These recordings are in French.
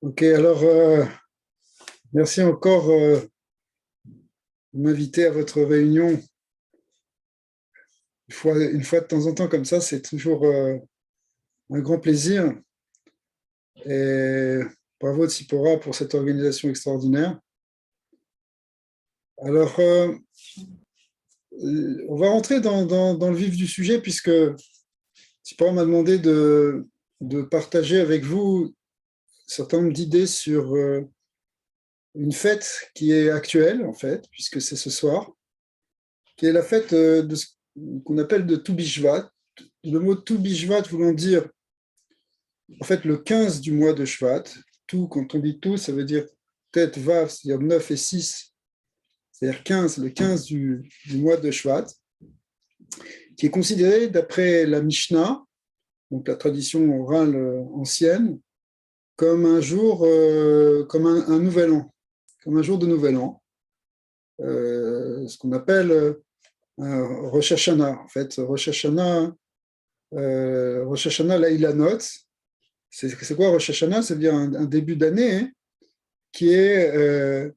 Ok, alors merci encore de m'inviter à votre réunion. Une fois de temps en temps comme ça, c'est toujours un grand plaisir. Et bravo Tsipora pour cette organisation extraordinaire. Alors, on va rentrer dans le vif du sujet puisque Tsipora m'a demandé de partager avec vous un certain nombre d'idées sur une fête qui est actuelle, en fait, puisque c'est ce soir, qui est la fête de ce qu'on appelle de Tu Bishvat. Le mot Tu Bishvat voulant dire, en fait, le 15 du mois de Shvat. Tout, quand on dit tout, ça veut dire tête, vav, c'est-à-dire 9 et 6, c'est-à-dire 15, le 15 du mois de Shvat, qui est considéré, d'après la Mishnah, donc la tradition orale ancienne, comme un jour, comme un nouvel an, comme un jour de nouvel an, ce qu'on appelle Rosh Hashanah. En fait, Rosh Hashanah, Lailanot, c'est quoi Rosh Hashanah? Ça veut dire un début d'année, hein, qui est,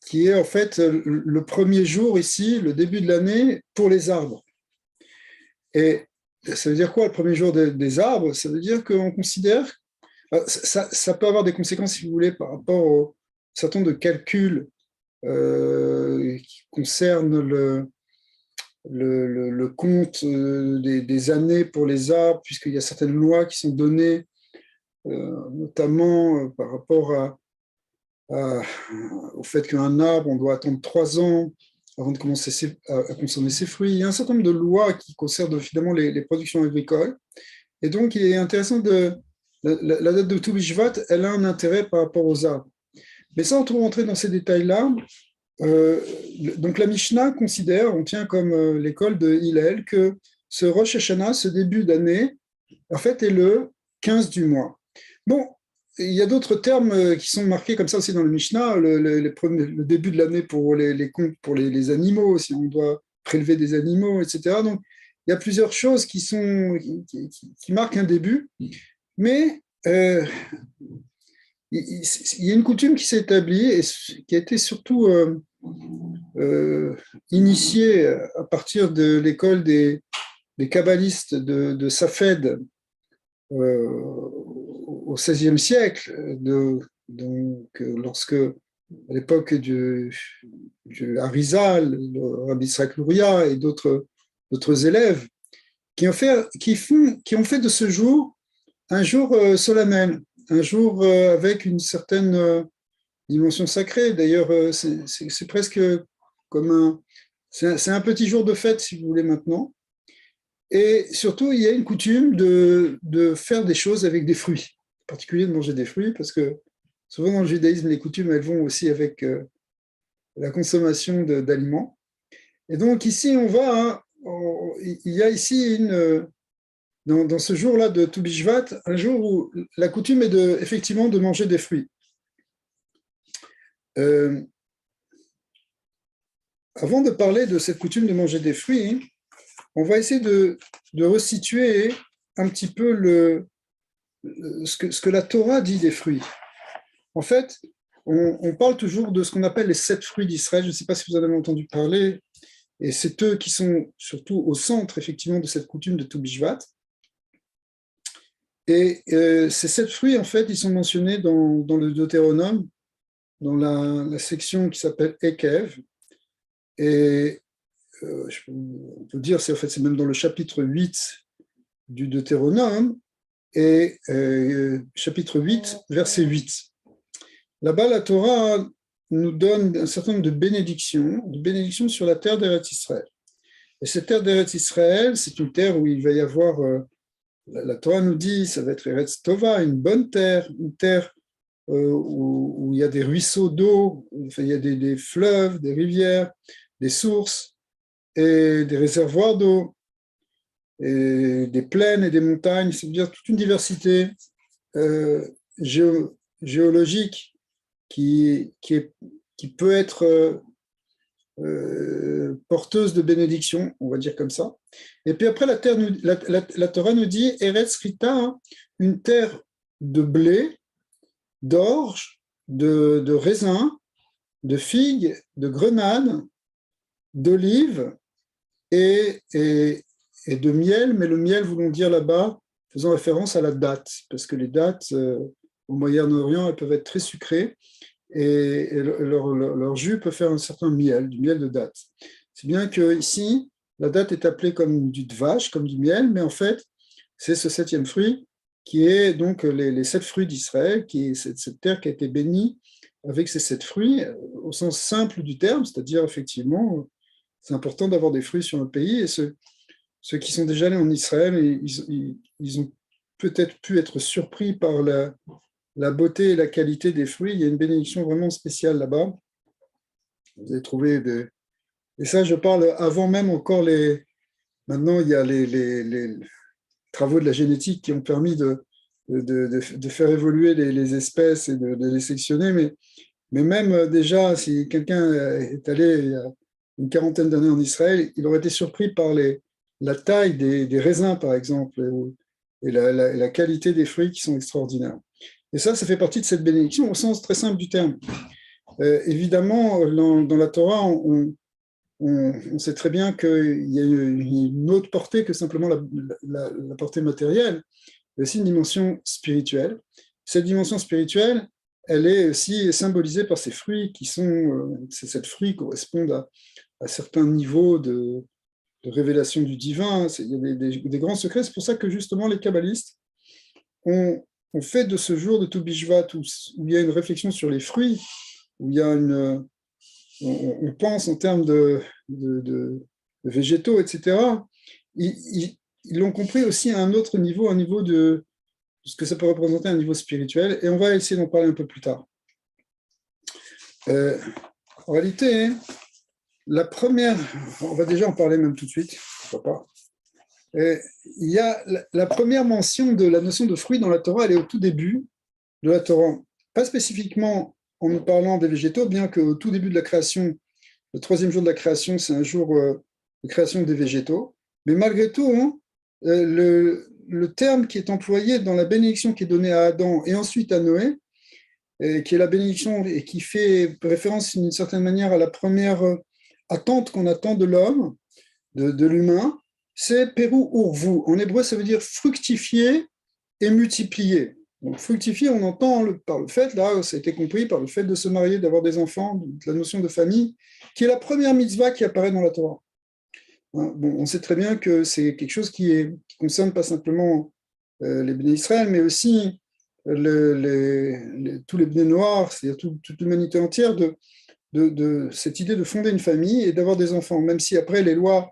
qui est en fait le premier jour ici, le début de l'année pour les arbres. Et ça veut dire quoi le premier jour des arbres? Ça veut dire qu'on considère, ça peut avoir des conséquences, si vous voulez, par rapport au certain nombre de calculs qui concernent le compte des années pour les arbres, puisqu'il y a certaines lois qui sont données, notamment par rapport au fait qu'un arbre, on doit attendre 3 ans avant de commencer à consommer ses fruits. Il y a un certain nombre de lois qui concernent finalement les productions agricoles. Et donc, il est intéressant la date de Tu Bishvat, elle a un intérêt par rapport aux arbres. Mais sans trop rentrer dans ces détails-là, donc la Mishnah considère, on tient comme l'école de Hillel, que ce Rosh Hashanah, ce début d'année, en fait, est le 15 du mois. Bon, il y a d'autres termes qui sont marqués comme ça aussi dans le Mishnah, le début de l'année pour les comptes, pour les animaux, si on doit prélever des animaux, etc. Donc, il y a plusieurs choses qui marquent un début, mais il y a une coutume qui s'est établie et qui a été surtout initiée à partir de l'école des kabbalistes de Safed au XVIe siècle, donc lorsque à l'époque du Harizal, le Rabbi Yitzhak Luria et d'autres élèves qui ont fait de ce jour un jour solennel, un jour avec une certaine dimension sacrée. D'ailleurs, c'est presque comme c'est un petit jour de fête, si vous voulez, maintenant. Et surtout, il y a une coutume de faire des choses avec des fruits, en particulier de manger des fruits, parce que souvent dans le judaïsme, les coutumes, elles vont aussi avec la consommation d'aliments. Et donc ici, il y a ici dans ce jour-là de Tu Bishvat, un jour où la coutume est effectivement de manger des fruits. Avant de parler de cette coutume de manger des fruits, on va essayer de resituer un petit peu ce que la Torah dit des fruits. En fait, on parle toujours de ce qu'on appelle les 7 fruits d'Israël. Je ne sais pas si vous en avez entendu parler, et c'est eux qui sont surtout au centre, effectivement, de cette coutume de Tu Bishvat. Et ces 7 fruits, en fait, ils sont mentionnés dans le Deutéronome, dans la section qui s'appelle Ekev. Et on peut dire, c'est même dans le chapitre 8 du Deutéronome, et chapitre 8, verset 8. Là-bas, la Torah nous donne un certain nombre de bénédictions sur la terre d'Eretz Israël. Et cette terre d'Eretz Israël, c'est une terre où il va y avoir, la Torah nous dit, ça va être Eretz Tova, une bonne terre, une terre où il y a des ruisseaux d'eau, enfin, il y a des fleuves, des rivières, des sources et des réservoirs d'eau, et des plaines et des montagnes, c'est-à-dire toute une diversité géologique qui peut être porteuse de bénédiction, on va dire comme ça. Et puis après, la Torah nous dit Eretz Rita, une terre de blé, d'orge, de raisin, de figues, de grenades, d'olives et de miel, mais le miel, voulons dire là-bas, faisant référence à la date, parce que les dates au Moyen-Orient, elles peuvent être très sucrées, et leur jus peut faire un certain miel, du miel de date. C'est bien qu'ici, la date est appelée comme du vache, comme du miel, mais en fait, c'est ce septième fruit qui est donc les 7 fruits d'Israël, qui est cette terre qui a été bénie avec ces 7 fruits, au sens simple du terme, c'est-à-dire effectivement, c'est important d'avoir des fruits sur le pays, et ceux qui sont déjà allés en Israël, ils ont peut-être pu être surpris par la beauté et la qualité des fruits. Il y a une bénédiction vraiment spéciale là-bas. Vous avez trouvé des... Et ça, je parle avant même encore les... Maintenant, il y a les travaux de la génétique qui ont permis de faire évoluer les espèces et de les sélectionner. Mais même déjà, si quelqu'un est allé il y a une quarantaine d'années en Israël, il aurait été surpris par la taille des raisins, par exemple, et la qualité des fruits qui sont extraordinaires. Et ça fait partie de cette bénédiction au sens très simple du terme. Évidemment, dans la Torah, on sait très bien qu'il y a une autre portée que simplement la portée matérielle, mais aussi une dimension spirituelle. Cette dimension spirituelle, elle est aussi symbolisée par ces fruits qui sont, ces 7 fruits correspondent à certains niveaux de révélation du divin. Il y a des grands secrets. C'est pour ça que justement les kabbalistes ont fait de ce jour de Tu Bishvat, où il y a une réflexion sur les fruits, où il y a on pense en termes de végétaux, etc. Ils l'ont compris aussi à un autre niveau, un niveau de ce que ça peut représenter, un niveau spirituel, et on va essayer d'en parler un peu plus tard. En réalité, la première, on va déjà en parler même tout de suite, pourquoi pas. Il y a la première mention de la notion de fruit dans la Torah, elle est au tout début de la Torah. Pas spécifiquement en nous parlant des végétaux, bien qu'au tout début de la création, le 3e jour de la création, c'est un jour de création des végétaux. Mais malgré tout, hein, le terme qui est employé dans la bénédiction qui est donnée à Adam et ensuite à Noé, qui est la bénédiction et qui fait référence d'une certaine manière à la première attente qu'on attend de l'homme, de l'humain, c'est Peru Urvu. En hébreu, ça veut dire fructifier et multiplier. Donc, fructifier, on entend par le fait, là, ça a été compris, par le fait de se marier, d'avoir des enfants, la notion de famille, qui est la première mitzvah qui apparaît dans la Torah. Bon, on sait très bien que c'est quelque chose qui concerne pas simplement les béné Israël, mais aussi tous les béné noirs, c'est-à-dire toute l'humanité entière, de cette idée de fonder une famille et d'avoir des enfants, même si après les lois,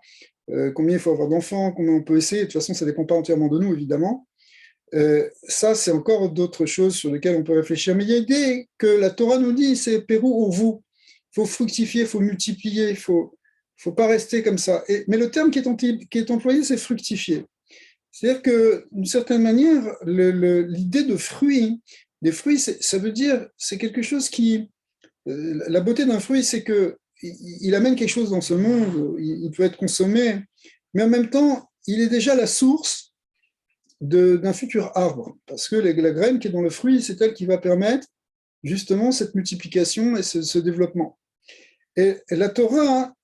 combien il faut avoir d'enfants, combien on peut essayer, de toute façon ça ne dépend pas entièrement de nous, évidemment. Ça, c'est encore d'autres choses sur lesquelles on peut réfléchir. Mais il y a l'idée que la Torah nous dit, c'est Peru au vous. Il faut fructifier, il faut multiplier, il ne faut pas rester comme ça. Mais le terme qui est employé, c'est fructifier. C'est-à-dire que, d'une certaine manière, l'idée de fruit, des fruits, ça veut dire, c'est quelque chose qui... la beauté d'un fruit, c'est qu'il amène quelque chose dans ce monde, il peut être consommé, mais en même temps, il est déjà la source d'un futur arbre, parce que la graine qui est dans le fruit, c'est elle qui va permettre justement cette multiplication et ce développement. Et la Torah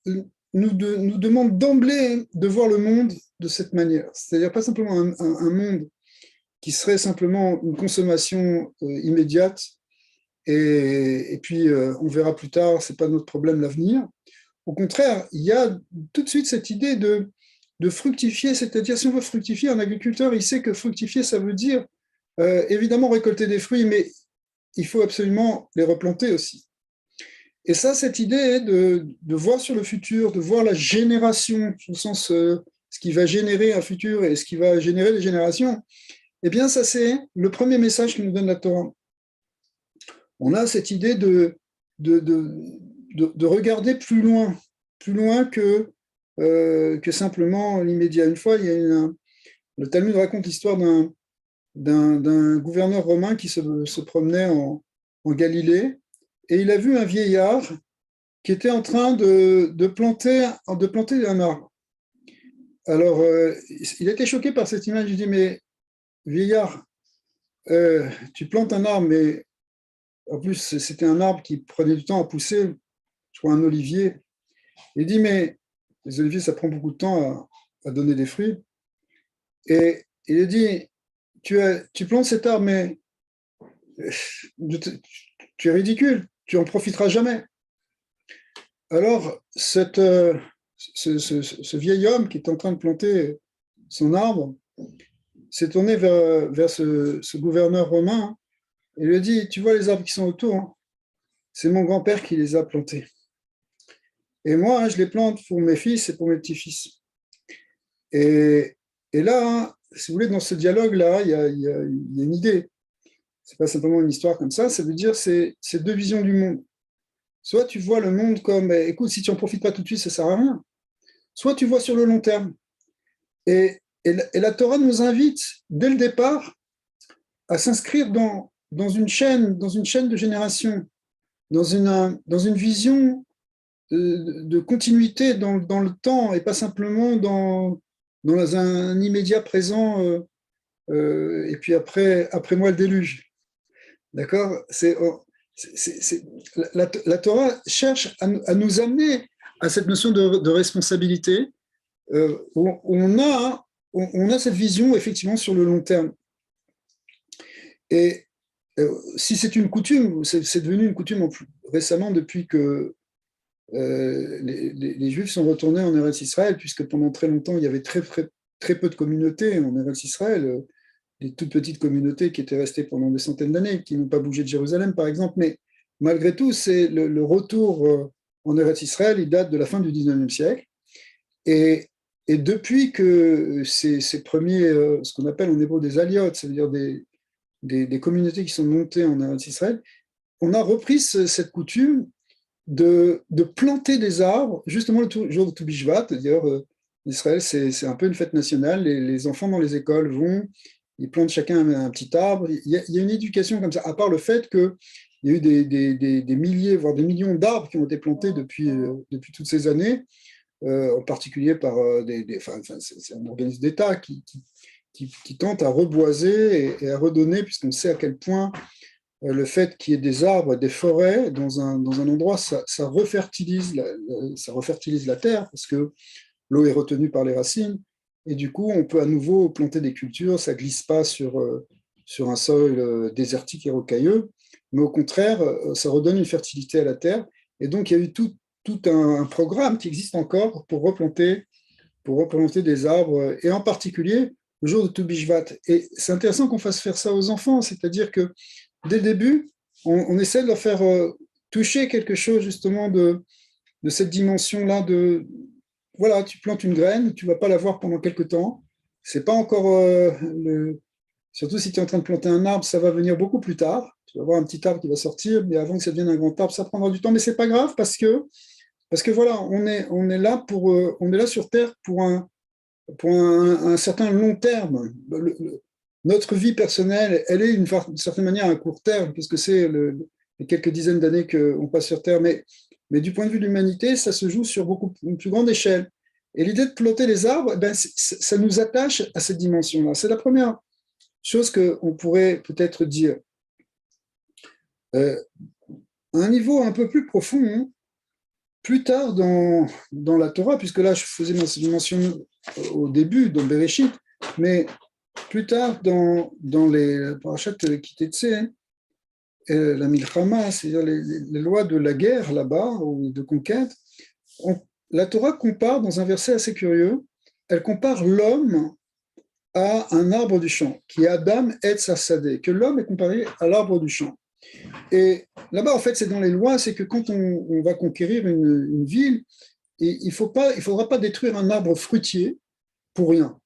nous demande d'emblée de voir le monde de cette manière, c'est-à-dire pas simplement un monde qui serait simplement une consommation immédiate, et puis on verra plus tard, c'est pas notre problème l'avenir. Au contraire, il y a tout de suite cette idée de fructifier, c'est-à-dire si on veut fructifier, un agriculteur, il sait que fructifier, ça veut dire évidemment récolter des fruits, mais il faut absolument les replanter aussi. Et ça, cette idée de voir sur le futur, de voir la génération, au sens ce qui va générer un futur et ce qui va générer les générations, eh bien ça c'est le premier message que nous donne la Torah. On a cette idée de regarder plus loin que simplement l'immédiat. Une fois, le Talmud raconte l'histoire d'un gouverneur romain qui se promenait en Galilée, et il a vu un vieillard qui était en train de planter un arbre. Alors, il était choqué par cette image. Il dit, mais vieillard, tu plantes un arbre, mais en plus, c'était un arbre qui prenait du temps à pousser, je crois un olivier. Il dit, mais les oliviers, ça prend beaucoup de temps à donner des fruits. Et il a dit, tu plantes cet arbre, mais tu es ridicule, tu en profiteras jamais. Alors, ce vieil homme qui est en train de planter son arbre s'est tourné vers ce gouverneur romain et lui a dit, tu vois les arbres qui sont autour, hein, c'est mon grand-père qui les a plantés. Et moi, je les plante pour mes fils et pour mes petits-fils. Et là, si vous voulez, dans ce dialogue-là, il y a une idée. Ce n'est pas simplement une histoire comme ça veut dire c'est deux visions du monde. Soit tu vois le monde comme, écoute, si tu n'en profites pas tout de suite, ça ne sert à rien. Soit tu vois sur le long terme. Et la Torah nous invite, dès le départ, à s'inscrire dans une chaîne de génération, dans une vision de continuité dans le temps et pas simplement dans un immédiat présent et puis après moi le déluge. D'accord. La Torah cherche à nous amener à cette notion de responsabilité où on a cette vision effectivement sur le long terme. Et si c'est une coutume, c'est devenu une coutume récemment depuis que les Juifs sont retournés en Eretz Israël, puisque pendant très longtemps, il y avait très peu de communautés en Eretz Israël, des toutes petites communautés qui étaient restées pendant des centaines d'années, qui n'ont pas bougé de Jérusalem, par exemple. Mais malgré tout, c'est le retour en Eretz Israël, il date de la fin du 19e siècle. Et depuis que ces premiers, ce qu'on appelle en hébreu des aliotes, c'est-à-dire des communautés qui sont montées en Eretz Israël, on a repris cette coutume de planter des arbres, justement le jour de Toubishvat. Bishvat. D'ailleurs, Israël, c'est un peu une fête nationale. Les enfants dans les écoles ils plantent chacun un petit arbre. Il y a une éducation comme ça, à part le fait qu'il y a eu des milliers, voire des millions d'arbres qui ont été plantés depuis toutes ces années, en particulier par c'est un organisme d'État qui tente à reboiser et à redonner, puisqu'on sait à quel point le fait qu'il y ait des arbres, des forêts dans un endroit, ça refertilise la terre, parce que l'eau est retenue par les racines, et du coup, on peut à nouveau planter des cultures, ça ne glisse pas sur un sol désertique et rocailleux, mais au contraire, ça redonne une fertilité à la terre. Et donc, il y a eu tout un programme qui existe encore pour replanter des arbres, et en particulier le jour de Toubishvat. Bishvat. Et c'est intéressant qu'on fasse faire ça aux enfants, c'est-à-dire que dès le début, on essaie de leur faire toucher quelque chose justement de cette dimension-là de, voilà, tu plantes une graine, tu ne vas pas la voir pendant quelques temps. C'est pas encore, surtout si tu es en train de planter un arbre, ça va venir beaucoup plus tard. Tu vas voir un petit arbre qui va sortir, mais avant que ça devienne un grand arbre, ça prendra du temps, mais c'est pas grave parce que voilà, on est là sur Terre pour un certain long terme. Notre vie personnelle, elle est d'une certaine manière à court terme, puisque c'est les quelques dizaines d'années qu'on passe sur Terre, mais du point de vue de l'humanité, ça se joue sur une plus grande échelle. Et l'idée de planter les arbres, ça nous attache à cette dimension-là. C'est la première chose qu'on pourrait peut-être dire. À un niveau un peu plus profond, hein, plus tard dans la Torah, puisque là je faisais mention au début, dans Bereshit, mais plus tard dans les parashat Kitetse, la Milchama, c'est-à-dire les lois de la guerre là-bas, ou de conquête, la Torah compare, dans un verset assez curieux, elle compare l'homme à un arbre du champ, qui est Adam Etz Hasadeh, que l'homme est comparé à l'arbre du champ. Et là-bas, en fait, c'est dans les lois, c'est que quand on va conquérir une ville, il ne faudra pas détruire un arbre fruitier pour rien.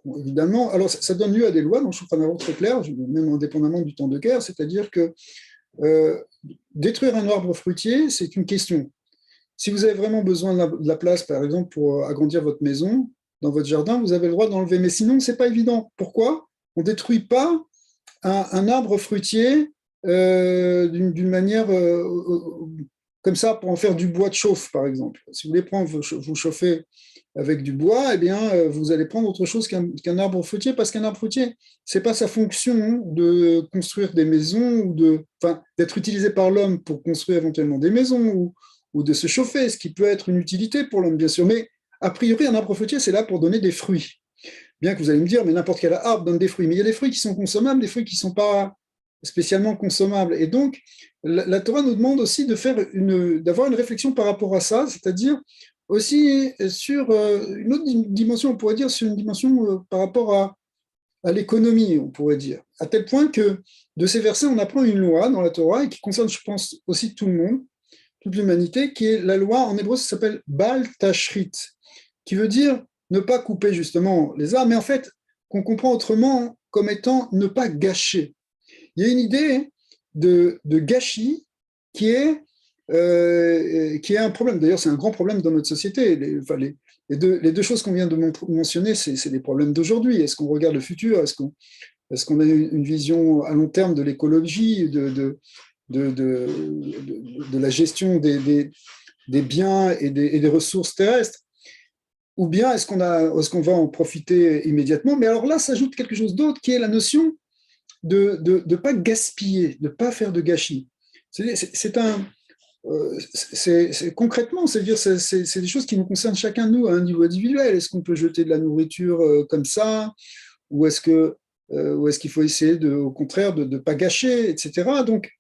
Bon, évidemment, alors ça donne lieu à des lois dans le Shulchan Aruch très clair, même indépendamment du temps de guerre, c'est-à-dire que détruire un arbre fruitier, c'est une question. Si vous avez vraiment besoin de la place, par exemple, pour agrandir votre maison, dans votre jardin, vous avez le droit d'enlever. Mais sinon, ce n'est pas évident. Pourquoi? On ne détruit pas un arbre fruitier d'une manière comme ça pour en faire du bois de chauffe, par exemple. Si vous voulez vous chauffer avec du bois, eh bien, vous allez prendre autre chose qu'un arbre fruitier, parce qu'un arbre fruitier, c'est pas sa fonction de construire des maisons ou d'être utilisé par l'homme pour construire éventuellement des maisons ou de se chauffer, ce qui peut être une utilité pour l'homme, bien sûr. Mais a priori, un arbre fruitier, c'est là pour donner des fruits. Bien que vous allez me dire, mais n'importe quel arbre donne des fruits. Mais il y a des fruits qui sont consommables, des fruits qui ne sont pas spécialement consommables. Et donc, la Torah nous demande aussi d'avoir une réflexion par rapport à ça, c'est-à-dire aussi sur une autre dimension, on pourrait dire, sur une dimension par rapport à l'économie, on pourrait dire. À tel point que de ces versets, on apprend une loi dans la Torah et qui concerne, je pense, aussi tout le monde, toute l'humanité, qui est la loi, en hébreu, ça s'appelle Bal Tashrit, qui veut dire ne pas couper justement les arbres, mais en fait, qu'on comprend autrement comme étant ne pas gâcher. Il y a une idée de gâchis qui est un problème. D'ailleurs, c'est un grand problème dans notre société. Les deux choses qu'on vient de mentionner, c'est des problèmes d'aujourd'hui. Est-ce qu'on regarde le futur? Est-ce qu'on a une vision à long terme de l'écologie, de la gestion des biens et des ressources terrestres? Ou bien est-ce qu'on va en profiter immédiatement? Mais alors là, s'ajoute quelque chose d'autre qui est la notion de ne pas gaspiller, de ne pas faire de gâchis. Concrètement, c'est-à-dire c'est des choses qui nous concernent chacun de nous à un niveau individuel. Est-ce qu'on peut jeter de la nourriture comme ça? Ou est-ce qu'il faut essayer, au contraire, de ne pas gâcher, etc. Donc,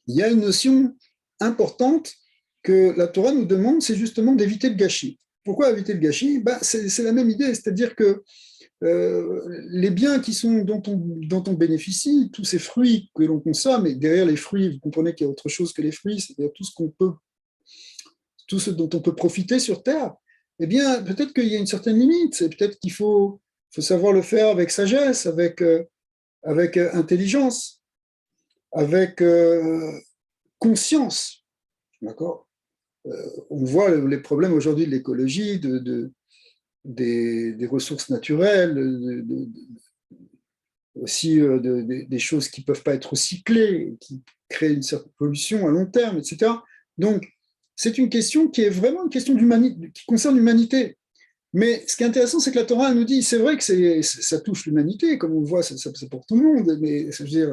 il y a une notion importante que la Torah nous demande, c'est justement d'éviter le gâchis. Pourquoi éviter le gâchis? C'est la même idée, c'est-à-dire que les biens dont on bénéficie, tous ces fruits que l'on consomme, et derrière les fruits, vous comprenez qu'il y a autre chose que les fruits, c'est-à-dire tout ce dont on peut profiter sur Terre, eh bien, peut-être qu'il y a une certaine limite, c'est peut-être qu'il faut savoir le faire avec sagesse, avec intelligence, avec conscience, d'accord? On voit les problèmes aujourd'hui de l'écologie, des ressources naturelles, aussi des choses qui ne peuvent pas être recyclées, qui créent une certaine pollution à long terme, etc. Donc, c'est une question qui est vraiment une question qui concerne l'humanité. Mais ce qui est intéressant, c'est que la Torah nous dit, c'est vrai que ça touche l'humanité, comme on le voit, c'est pour tout le monde, mais je veux dire,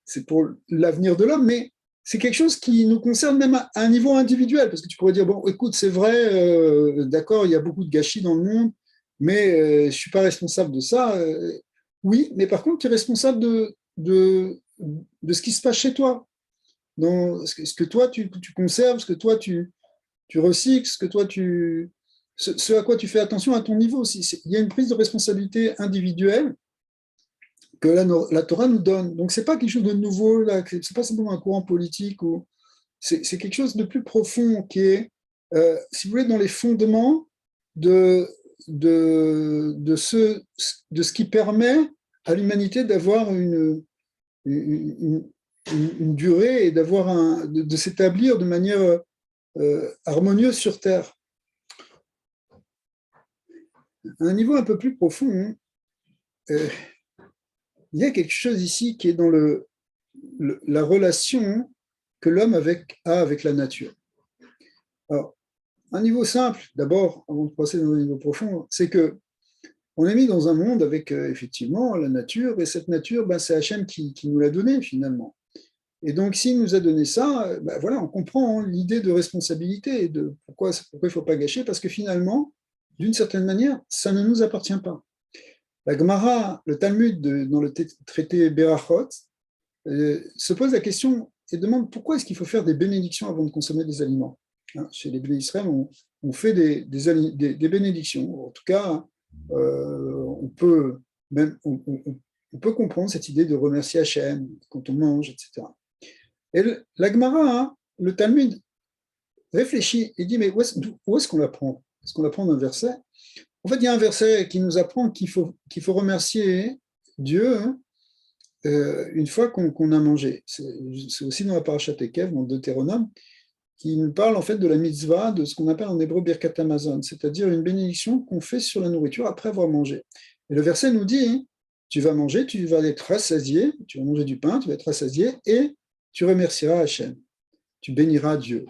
c'est pour l'avenir de l'homme, mais c'est quelque chose qui nous concerne même à un niveau individuel, parce que tu pourrais dire, bon, écoute, c'est vrai, d'accord, il y a beaucoup de gâchis dans le monde, mais je ne suis pas responsable de ça. Oui, mais par contre, tu es responsable de ce qui se passe chez toi, dans ce que toi, tu conserves, ce que toi, tu recycles, ce à quoi tu fais attention à ton niveau aussi. Il y a une prise de responsabilité individuelle que la Torah nous donne. Donc, ce n'est pas quelque chose de nouveau, ce n'est pas simplement un courant politique, c'est quelque chose de plus profond qui est, si vous voulez, dans les fondements de ce qui permet à l'humanité d'avoir une durée et de s'établir de manière harmonieuse sur Terre. À un niveau un peu plus profond, il y a quelque chose ici qui est dans la relation que l'homme a avec la nature. Alors, un niveau simple, d'abord, avant de passer dans un niveau profond, c'est que on est mis dans un monde avec effectivement la nature, et cette nature, c'est Hachem qui nous l'a donnée finalement. Et donc, s'il nous a donné ça, voilà, on comprend l'idée de responsabilité et de pourquoi il ne faut pas gâcher, parce que finalement, d'une certaine manière, ça ne nous appartient pas. La Gemara, le Talmud, dans le traité Berachot, se pose la question et demande pourquoi est-ce qu'il faut faire des bénédictions avant de consommer des aliments. Chez les Bnei Israël, on fait des bénédictions. En tout cas, on peut comprendre cette idée de remercier Hachem quand on mange, etc. Et la Gemara, le Talmud, réfléchit et dit, mais où est-ce qu'on l'apprend? Est-ce qu'on l'apprend d'un verset? En fait, il y a un verset qui nous apprend qu'il faut remercier Dieu une fois qu'on a mangé. C'est aussi dans la Parashat Ekev, dans Deutéronome, qui nous parle en fait de la mitzvah, de ce qu'on appelle en hébreu Birkat Hamazon, c'est-à-dire une bénédiction qu'on fait sur la nourriture après avoir mangé. Et le verset nous dit, tu vas manger, tu vas être rassasié, tu vas manger du pain, tu vas être rassasié, et tu remercieras Hachem. tu béniras Dieu.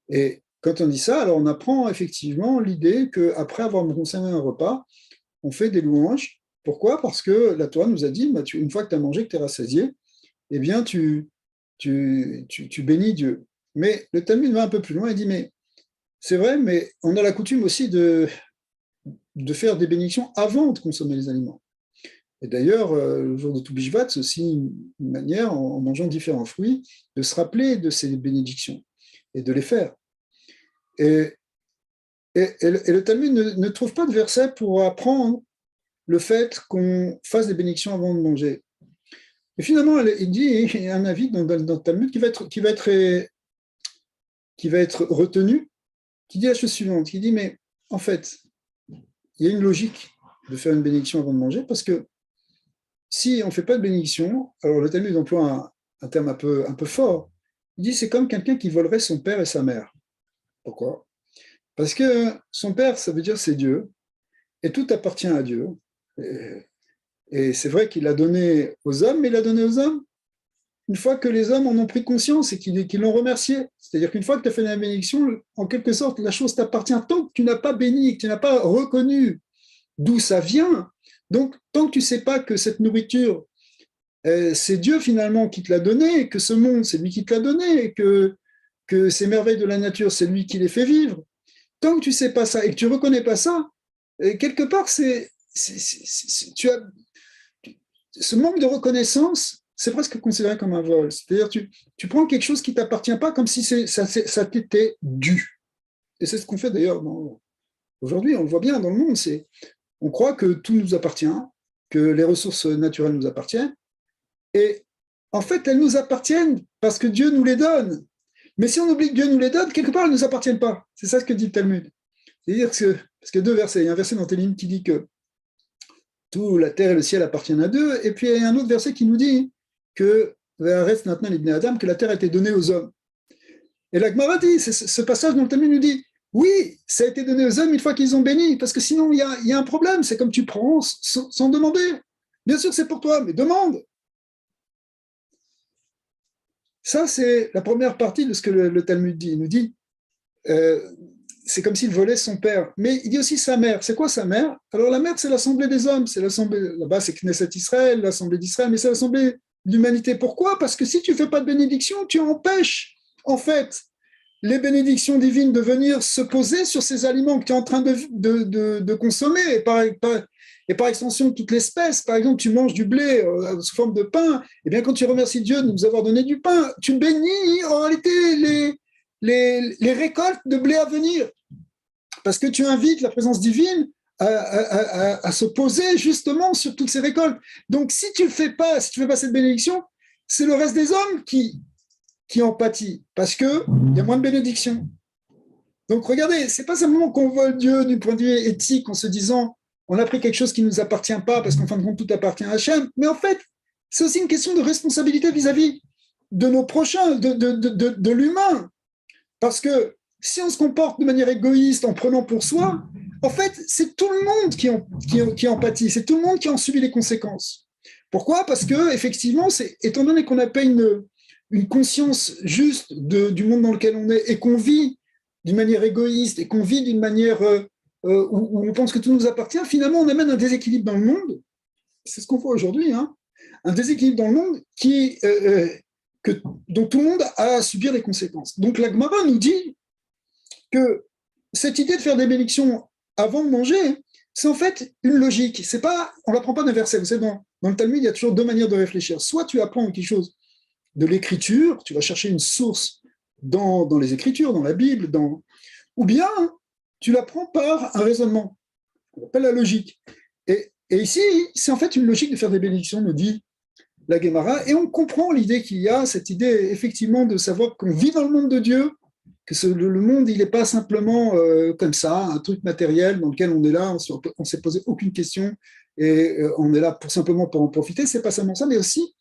Et quand on dit ça, alors on apprend effectivement l'idée qu'après avoir consommé un repas, on fait des louanges. Pourquoi? Parce que la Torah nous a dit, bah, une fois que tu as mangé, que tu es rassasié, eh bien, tu bénis Dieu. Mais le Talmud va un peu plus loin et dit, mais c'est vrai, mais on a la coutume aussi de faire des bénédictions avant de consommer les aliments. Et d'ailleurs, le jour de Toubishvat, c'est aussi une manière, en mangeant différents fruits, de se rappeler de ces bénédictions et de les faire. Et le Talmud ne trouve pas de verset pour apprendre le fait qu'on fasse des bénédictions avant de manger. Et finalement, il dit, il y a un avis dans le Talmud qui va être retenu, qui dit la chose suivante, qui dit, mais en fait, il y a une logique de faire une bénédiction avant de manger, parce que si on ne fait pas de bénédiction, alors le Talmud emploie un terme un peu fort, il dit c'est comme quelqu'un qui volerait son père et sa mère. Pourquoi? Parce que son père, ça veut dire c'est Dieu, et tout appartient à Dieu. Et c'est vrai qu'il l'a donné aux hommes, mais il l'a donné aux hommes une fois que les hommes en ont pris conscience et qu'ils l'ont remercié. C'est-à-dire qu'une fois que tu as fait la bénédiction, en quelque sorte, la chose t'appartient tant que tu n'as pas béni, que tu n'as pas reconnu d'où ça vient. Donc, tant que tu ne sais pas que cette nourriture, c'est Dieu finalement qui te l'a donné, que ce monde, c'est lui qui te l'a donné, que ces merveilles de la nature, c'est lui qui les fait vivre. Tant que tu ne sais pas ça et que tu ne reconnais pas ça, quelque part, tu as, ce manque de reconnaissance, c'est presque considéré comme un vol. C'est-à-dire tu prends quelque chose qui ne t'appartient pas comme si ça t'était dû. Et c'est ce qu'on fait d'ailleurs aujourd'hui, on le voit bien dans le monde, on croit que tout nous appartient, que les ressources naturelles nous appartiennent, et en fait, elles nous appartiennent parce que Dieu nous les donne. Mais si on oublie que Dieu nous les donne, quelque part, elles ne nous appartiennent pas. C'est ça ce que dit le Talmud. C'est-à-dire parce qu'il y a deux versets. Il y a un verset dans Télim qui dit que tout, la terre et le ciel appartiennent à Dieu, et puis il y a un autre verset qui nous dit que reste maintenant les Adam, que la terre a été donnée aux hommes. Et la Gemara dit, ce passage dans le Talmud nous dit, oui, ça a été donné aux hommes une fois qu'ils ont béni, parce que sinon il y a un problème, c'est comme tu prends sans demander. Bien sûr c'est pour toi, mais demande. Ça, c'est la première partie de ce que le Talmud dit. Il nous dit, c'est comme s'il volait son père. Mais il dit aussi sa mère. C'est quoi sa mère? Alors la mère, c'est l'Assemblée des hommes. C'est l'Assemblée, là-bas, c'est Knesset Israël, l'Assemblée d'Israël, mais c'est l'Assemblée de l'humanité. Pourquoi? Parce que si tu ne fais pas de bénédiction, tu empêches, en fait, les bénédictions divines de venir se poser sur ces aliments que tu es en train de consommer. Et par extension, toute l'espèce, par exemple, tu manges du blé sous forme de pain, et bien quand tu remercies Dieu de nous avoir donné du pain, tu bénis en réalité les récoltes de blé à venir. Parce que tu invites la présence divine à se poser justement sur toutes ces récoltes. Donc si tu ne fais pas cette bénédiction, c'est le reste des hommes qui en pâtit, parce qu'il y a moins de bénédictions. Donc regardez, c'est pas simplement qu'on vole Dieu du point de vue éthique en se disant on a pris quelque chose qui ne nous appartient pas parce qu'en fin de compte tout appartient à Hachem, mais en fait c'est aussi une question de responsabilité vis-à-vis de nos prochains, de l'humain, parce que si on se comporte de manière égoïste en prenant pour soi, en fait c'est tout le monde qui en pâtit, c'est tout le monde qui en subit les conséquences. Pourquoi? Parce que effectivement, étant donné qu'on n'a pas une conscience juste du monde dans lequel on est et qu'on vit d'une manière égoïste et qu'on vit d'une manière où on pense que tout nous appartient, finalement on amène un déséquilibre dans le monde. C'est ce qu'on voit aujourd'hui, hein, un déséquilibre dans le monde dont tout le monde a à subir les conséquences. Donc la Gemara nous dit que cette idée de faire des bénédictions avant de manger, c'est en fait une logique. C'est pas, on ne l'apprend pas d'un verset. Vous savez, dans le Talmud, il y a toujours deux manières de réfléchir. Soit tu apprends quelque chose de l'écriture, tu vas chercher une source dans les Écritures, dans la Bible, ou bien tu l'apprends par un raisonnement, on appelle la logique. Et ici, c'est en fait une logique de faire des bénédictions, nous dit la Gemara, et on comprend l'idée qu'il y a, cette idée effectivement de savoir qu'on vit dans le monde de Dieu, que le monde, il n'est pas simplement comme ça, un truc matériel dans lequel on est là, on ne s'est posé aucune question, et on est là simplement pour en profiter, c'est pas seulement ça, mais aussi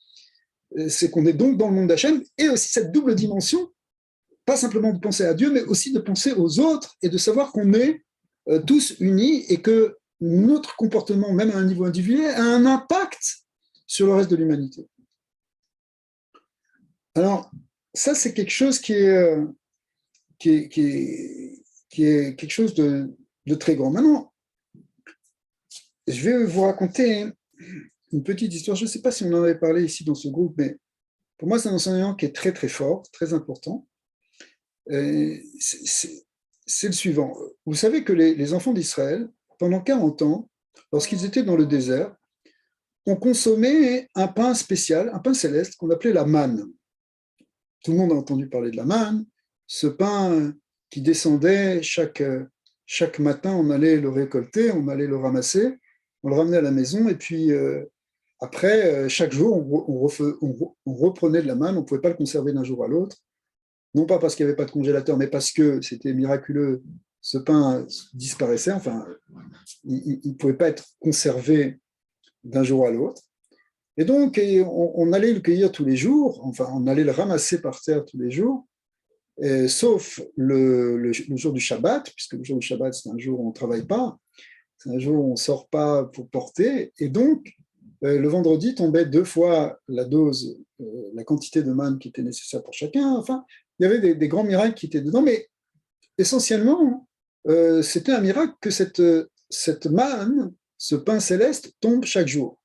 c'est qu'on est donc dans le monde d'Hachem, et aussi cette double dimension, pas simplement de penser à Dieu, mais aussi de penser aux autres, et de savoir qu'on est tous unis, et que notre comportement, même à un niveau individuel, a un impact sur le reste de l'humanité. Alors, ça, c'est quelque chose qui est quelque chose de très grand. Maintenant, je vais vous raconter une petite histoire. Je ne sais pas si on en avait parlé ici dans ce groupe, mais pour moi, c'est un enseignement qui est très, très fort, très important. C'est le suivant. Vous savez que les enfants d'Israël, pendant 40 ans, lorsqu'ils étaient dans le désert, ont consommé un pain spécial, un pain céleste qu'on appelait la manne. Tout le monde a entendu parler de la manne, ce pain qui descendait chaque matin, on allait le récolter, on allait le ramasser, on le ramenait à la maison, et puis après, chaque jour, on reprenait de la manne, on ne pouvait pas le conserver d'un jour à l'autre, non pas parce qu'il n'y avait pas de congélateur, mais parce que c'était miraculeux, ce pain disparaissait, enfin, il ne pouvait pas être conservé d'un jour à l'autre. Et donc, on allait le cueillir tous les jours, enfin, on allait le ramasser par terre tous les jours, sauf le jour du Shabbat, puisque le jour du Shabbat, c'est un jour où on ne travaille pas, c'est un jour où on ne sort pas pour porter, et donc, le vendredi tombait 2 fois la dose, la quantité de manne qui était nécessaire pour chacun. Enfin, il y avait des grands miracles qui étaient dedans, mais essentiellement, c'était un miracle que cette manne, ce pain céleste, tombe chaque jour.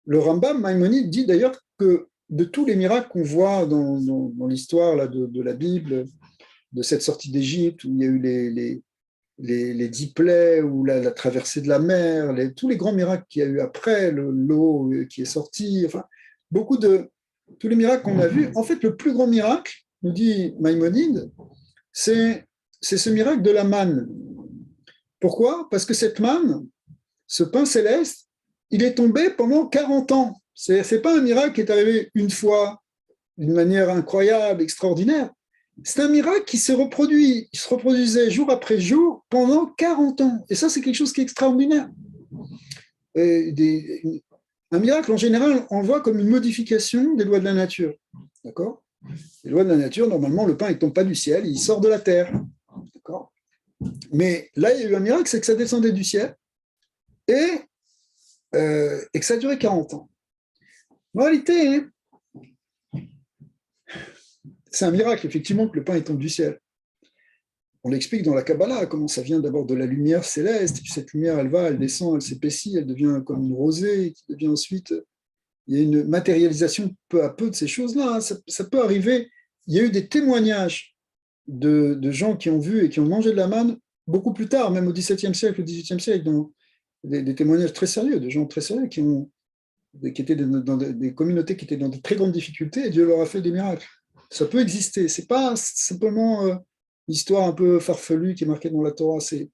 Le Rambam Maïmonide dit d'ailleurs que de tous les miracles qu'on voit dans l'histoire là, de la Bible, de cette sortie d'Égypte, où il y a eu les 10 plaies, ou la traversée de la mer, tous les grands miracles qu'il y a eu après, l'eau qui est sortie, enfin, tous les miracles qu'on a vus, en fait, le plus grand miracle, nous dit Maïmonide, c'est ce miracle de la manne. Pourquoi? Parce que cette manne, ce pain céleste, il est tombé pendant 40 ans. Ce n'est pas un miracle qui est arrivé une fois, d'une manière incroyable, extraordinaire. C'est un miracle qui se reproduit. Il se reproduisait jour après jour pendant 40 ans. Et ça, c'est quelque chose qui est extraordinaire. Un miracle, en général, on le voit comme une modification des lois de la nature. D'accord? Les lois de la nature, normalement, le pain ne tombe pas du ciel, il sort de la terre. D'accord? Mais là, il y a eu un miracle, c'est que ça descendait du ciel et que ça a duré 40 ans. En réalité, c'est un miracle, effectivement, que le pain tombe du ciel. On l'explique dans la Kabbalah, comment ça vient d'abord de la lumière céleste, et puis cette lumière, elle descend, elle s'épaissit, elle devient comme une rosée, qui devient ensuite... Il y a une matérialisation peu à peu de ces choses-là. Ça peut arriver. Il y a eu des témoignages de gens qui ont vu et qui ont mangé de la manne beaucoup plus tard, même au XVIIe siècle, au XVIIIe siècle, dans des témoignages très sérieux, de gens très sérieux qui étaient dans des communautés qui étaient dans de très grandes difficultés, et Dieu leur a fait des miracles. Ça peut exister. C'est pas simplement une histoire un peu farfelue qui est marquée dans la Torah. C'est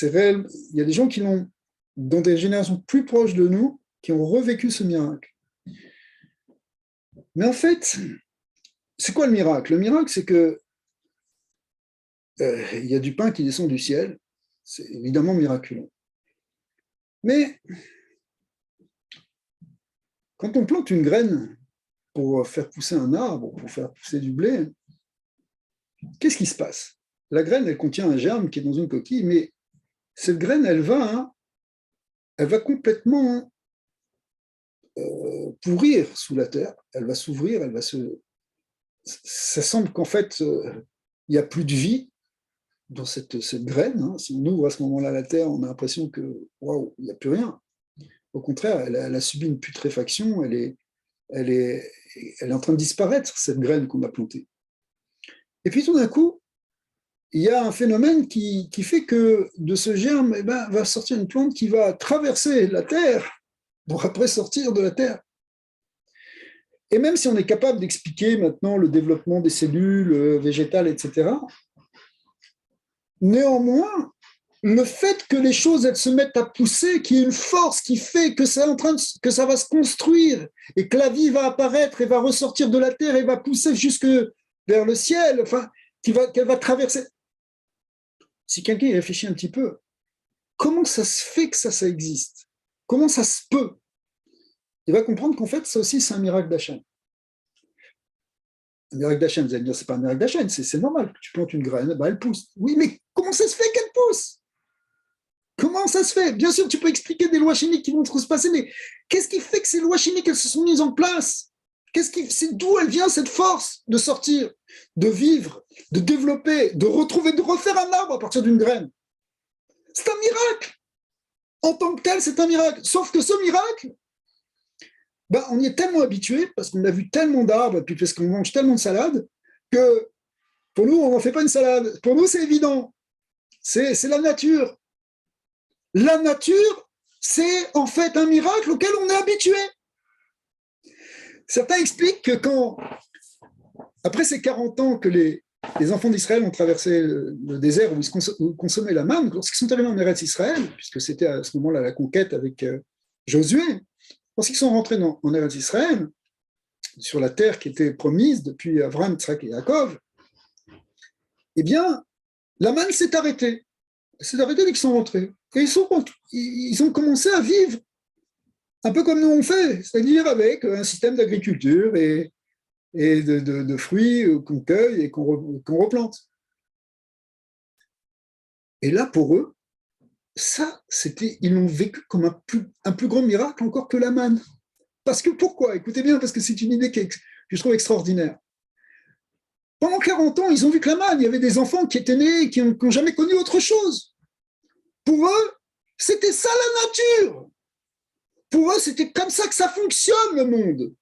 réel. Il y a des gens qui l'ont, dans des générations plus proches de nous, qui ont revécu ce miracle. Mais en fait, c'est quoi le miracle? Le miracle, c'est que il y a du pain qui descend du ciel. C'est évidemment miraculeux. Mais quand on plante une graine pour faire pousser un arbre, pour faire pousser du blé, qu'est-ce qui se passe? La graine, elle contient un germe qui est dans une coquille, mais cette graine, elle va complètement pourrir sous la terre, elle va s'ouvrir, ça semble qu'en fait, il n'y a plus de vie dans cette graine. Hein. Si on ouvre à ce moment-là la terre, on a l'impression que, waouh, il n'y a plus rien. Au contraire, elle a subi une putréfaction, elle est en train de disparaître, cette graine qu'on a plantée. Et puis tout d'un coup, il y a un phénomène qui fait que de ce germe, va sortir une plante qui va traverser la terre pour après sortir de la terre. Et même si on est capable d'expliquer maintenant le développement des cellules végétales, etc., néanmoins, le fait que les choses elles se mettent à pousser, qu'il y ait une force qui fait que ça va se construire et que la vie va apparaître et va ressortir de la terre et va pousser jusque vers le ciel, enfin, qu'elle va traverser. Si quelqu'un y réfléchit un petit peu, comment ça se fait que ça existe? Comment ça se peut? Il va comprendre qu'en fait, ça aussi, c'est un miracle d'Hachem. Un miracle d'Hachem, vous allez me dire, c'est pas un miracle d'Hachem, c'est normal. Tu plantes une graine, elle pousse. Oui, mais comment ça se fait qu'elle pousse? Comment ça se fait? Bien sûr, tu peux expliquer des lois chimiques qui vont se passer, mais qu'est-ce qui fait que ces lois chimiques, elles se sont mises en place? C'est d'où elle vient cette force de sortir, de vivre, de développer, de retrouver, de refaire un arbre à partir d'une graine? C'est un miracle. En tant que tel, c'est un miracle. Sauf que ce miracle, ben, on y est tellement habitué, parce qu'on a vu tellement d'arbres, et puis parce qu'on mange tellement de salades, que pour nous, on n'en fait pas une salade. Pour nous, c'est évident. C'est la nature. La nature, c'est en fait un miracle auquel on est habitué. Certains expliquent que après ces 40 ans que les enfants d'Israël ont traversé le désert où ils consommaient la manne, lorsqu'ils sont arrivés en Eretz Israël, puisque c'était à ce moment-là la conquête avec Josué, lorsqu'ils sont rentrés en Eretz Israël, sur la terre qui était promise depuis Abraham, Yitzhak et Yaakov, eh bien, la manne s'est arrêtée. Elle s'est arrêtée dès qu'ils sont rentrés. Et ils ont commencé à vivre un peu comme nous on fait, c'est-à-dire avec un système d'agriculture et de fruits qu'on cueille et qu'on replante. Et là, pour eux, ça, ils l'ont vécu comme un plus grand miracle encore que la manne. Parce que pourquoi? Écoutez bien, parce que c'est une idée que je trouve extraordinaire. Pendant 40 ans, ils ont vu que la manne, il y avait des enfants qui étaient nés, qui n'ont jamais connu autre chose. Pour eux, c'était ça la nature. Pour eux, c'était comme ça que ça fonctionne, le monde.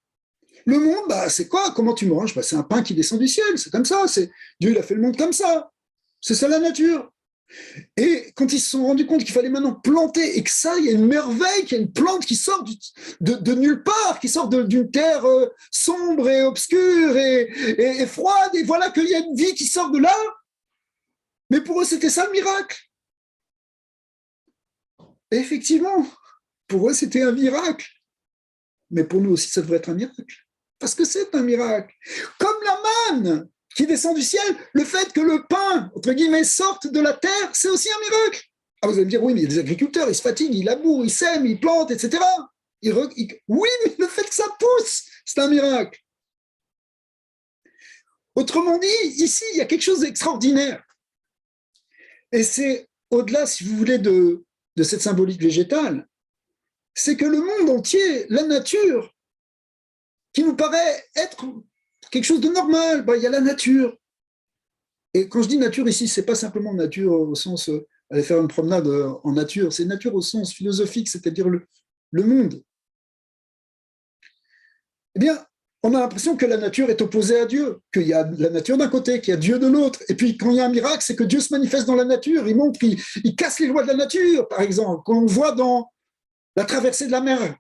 Le monde, bah, c'est quoi? Comment tu manges? Bah, c'est un pain qui descend du ciel, c'est comme ça. Dieu, il a fait le monde comme ça. C'est ça la nature. Et quand ils se sont rendus compte qu'il fallait maintenant planter et que ça, il y a une merveille, qu'il y a une plante qui sort de nulle part, qui sort d'une terre sombre et obscure et froide, et voilà qu'il y a une vie qui sort de là. Mais pour eux, c'était ça le miracle. Et effectivement, pour eux, c'était un miracle. Mais pour nous aussi, ça devrait être un miracle. Parce que c'est un miracle. Comme la manne qui descend du ciel, le fait que le pain, entre guillemets, sorte de la terre, c'est aussi un miracle. Ah, vous allez me dire, oui, mais il y a des agriculteurs, ils se fatiguent, ils labourent, ils sèment, ils plantent, etc. Oui, mais le fait que ça pousse, c'est un miracle. Autrement dit, ici, il y a quelque chose d'extraordinaire. Et c'est au-delà, si vous voulez, de cette symbolique végétale, c'est que le monde entier, la nature, qui nous paraît être quelque chose de normal, il y a la nature. Et quand je dis nature ici, ce n'est pas simplement nature au sens aller faire une promenade en nature, c'est nature au sens philosophique, c'est-à-dire le monde. Eh bien, on a l'impression que la nature est opposée à Dieu, qu'il y a la nature d'un côté, qu'il y a Dieu de l'autre. Et puis, quand il y a un miracle, c'est que Dieu se manifeste dans la nature, il montre, il casse les lois de la nature, par exemple, qu'on voit dans la traversée de la mer.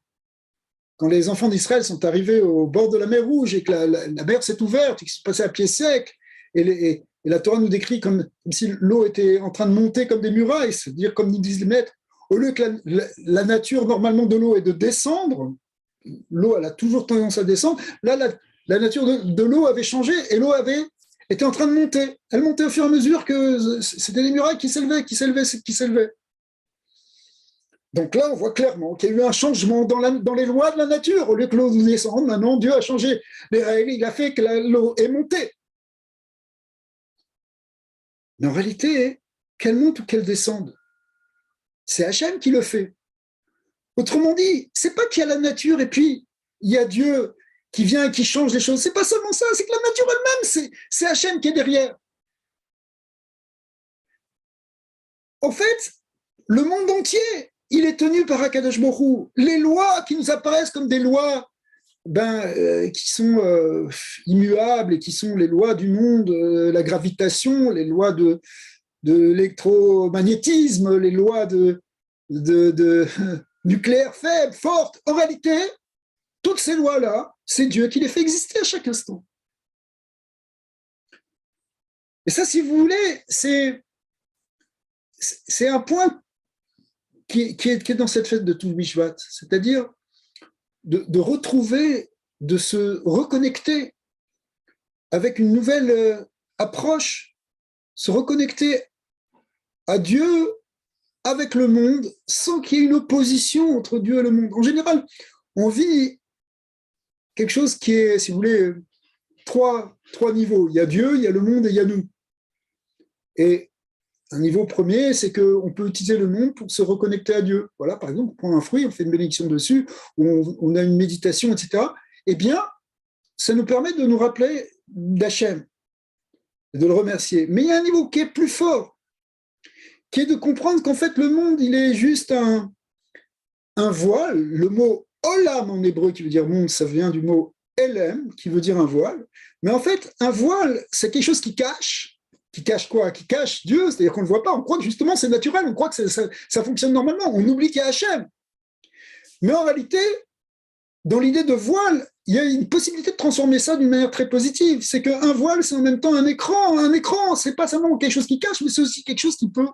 Quand les enfants d'Israël sont arrivés au bord de la mer Rouge et que la mer s'est ouverte, et qu'ils sont passés à pied sec, et la Torah nous décrit comme si l'eau était en train de monter comme des murailles, c'est-à-dire comme nous disent les maîtres, au lieu que la nature normalement de l'eau est de descendre, l'eau elle a toujours tendance à descendre, là la nature de l'eau avait changé et l'eau était en train de monter. Elle montait au fur et à mesure que c'était des murailles qui s'élevaient. Donc là, on voit clairement qu'il y a eu un changement dans les lois de la nature. Au lieu que l'eau descende, maintenant Dieu a changé les règles, il a fait que l'eau est montée. Mais en réalité, qu'elle monte ou qu'elle descende, c'est Hachem qui le fait. Autrement dit, c'est pas qu'il y a la nature et puis il y a Dieu qui vient et qui change les choses. C'est pas seulement ça, c'est que la nature elle-même, c'est Hachem qui est derrière. En fait, le monde entier, il est tenu par Akadosh Baruch Hu. Les lois qui nous apparaissent comme des lois qui sont immuables et qui sont les lois du monde, la gravitation, les lois de l'électromagnétisme, les lois de nucléaire faible, forte. En réalité, toutes ces lois-là, c'est Dieu qui les fait exister à chaque instant. Et ça, si vous voulez, c'est un point qui est dans cette fête de Touv Bishvat, c'est-à-dire de retrouver, de se reconnecter avec une nouvelle approche, se reconnecter à Dieu avec le monde sans qu'il y ait une opposition entre Dieu et le monde. En général, on vit quelque chose qui est, si vous voulez, trois niveaux. Il y a Dieu, il y a le monde et il y a nous. Et un niveau premier, c'est qu'on peut utiliser le monde pour se reconnecter à Dieu. Voilà, par exemple, on prend un fruit, on fait une bénédiction dessus, on a une méditation, etc. Eh bien, ça nous permet de nous rappeler d'Hachem et de le remercier. Mais il y a un niveau qui est plus fort, qui est de comprendre qu'en fait, le monde, il est juste un voile. Le mot olam en hébreu, qui veut dire monde, ça vient du mot elem, qui veut dire un voile. Mais en fait, un voile, c'est quelque chose qui cache. Qui cache quoi? Qui cache Dieu, c'est-à-dire qu'on ne le voit pas. On croit que justement c'est naturel, on croit que ça fonctionne normalement. On oublie qu'il y a Hachem. Mais en réalité, dans l'idée de voile, il y a une possibilité de transformer ça d'une manière très positive. C'est qu'un voile, c'est en même temps un écran. Un écran, c'est pas seulement quelque chose qui cache, mais c'est aussi quelque chose qui peut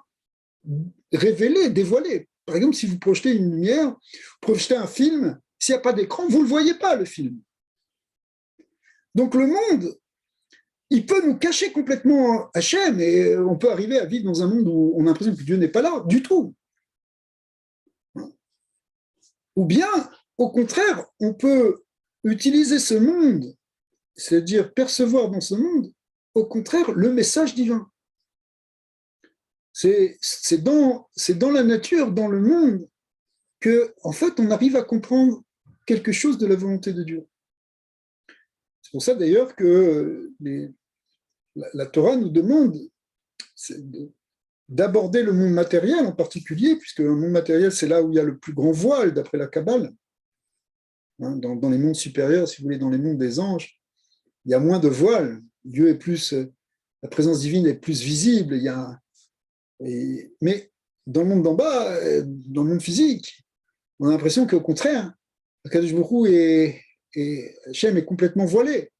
révéler, dévoiler. Par exemple, si vous projetez une lumière, vous projetez un film, s'il n'y a pas d'écran, vous ne le voyez pas, le film. Donc le monde, il peut nous cacher complètement Hachem, et on peut arriver à vivre dans un monde où on a l'impression que Dieu n'est pas là, du tout. Ou bien, au contraire, on peut utiliser ce monde, c'est-à-dire percevoir dans ce monde, au contraire, le message divin. C'est dans la nature, dans le monde, que, en fait, on arrive à comprendre quelque chose de la volonté de Dieu. C'est pour ça, d'ailleurs, que la Torah nous demande d'aborder le monde matériel en particulier, puisque le monde matériel, c'est là où il y a le plus grand voile, d'après la Kabbale. Dans les mondes supérieurs, si vous voulez, dans les mondes des anges, il y a moins de voile. Dieu est plus, la présence divine est plus visible. Mais dans le monde d'en bas, dans le monde physique, on a l'impression qu'au contraire, Akadosh Baruch Hu et Hachem est complètement voilé.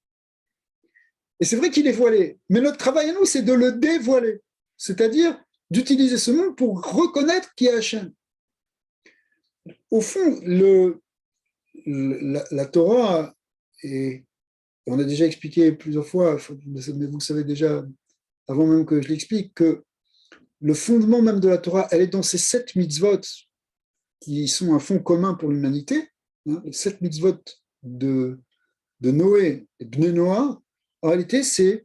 Et c'est vrai qu'il est voilé, mais notre travail à nous, c'est de le dévoiler, c'est-à-dire d'utiliser ce monde pour reconnaître qui est Hachem. Au fond, la Torah, et on a déjà expliqué plusieurs fois, mais vous le savez déjà avant même que je l'explique, que le fondement même de la Torah, elle est dans ces 7 mitzvot qui sont un fond commun pour l'humanité, les 7 mitzvot de Noé et Bnei Noah. En réalité, c'est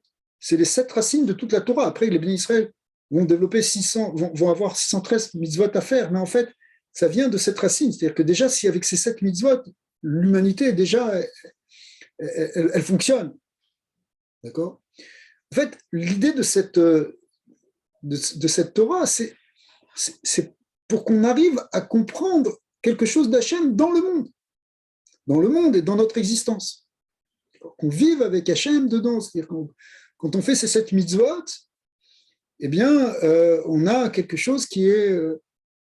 les 7 racines de toute la Torah. Après, les Bénis Israël vont développer 600, vont avoir 613 mitzvot à faire, mais en fait, ça vient de cette racine. C'est-à-dire que déjà, si avec ces 7 mitzvot, l'humanité, déjà, elle fonctionne. D'accord? En fait, l'idée de cette Torah, c'est pour qu'on arrive à comprendre quelque chose d'Hachem dans le monde et dans notre existence. Qu'on vive avec Hachem dedans. C'est-à-dire quand on fait ces 7 mitzvot, eh bien, on a quelque chose qui est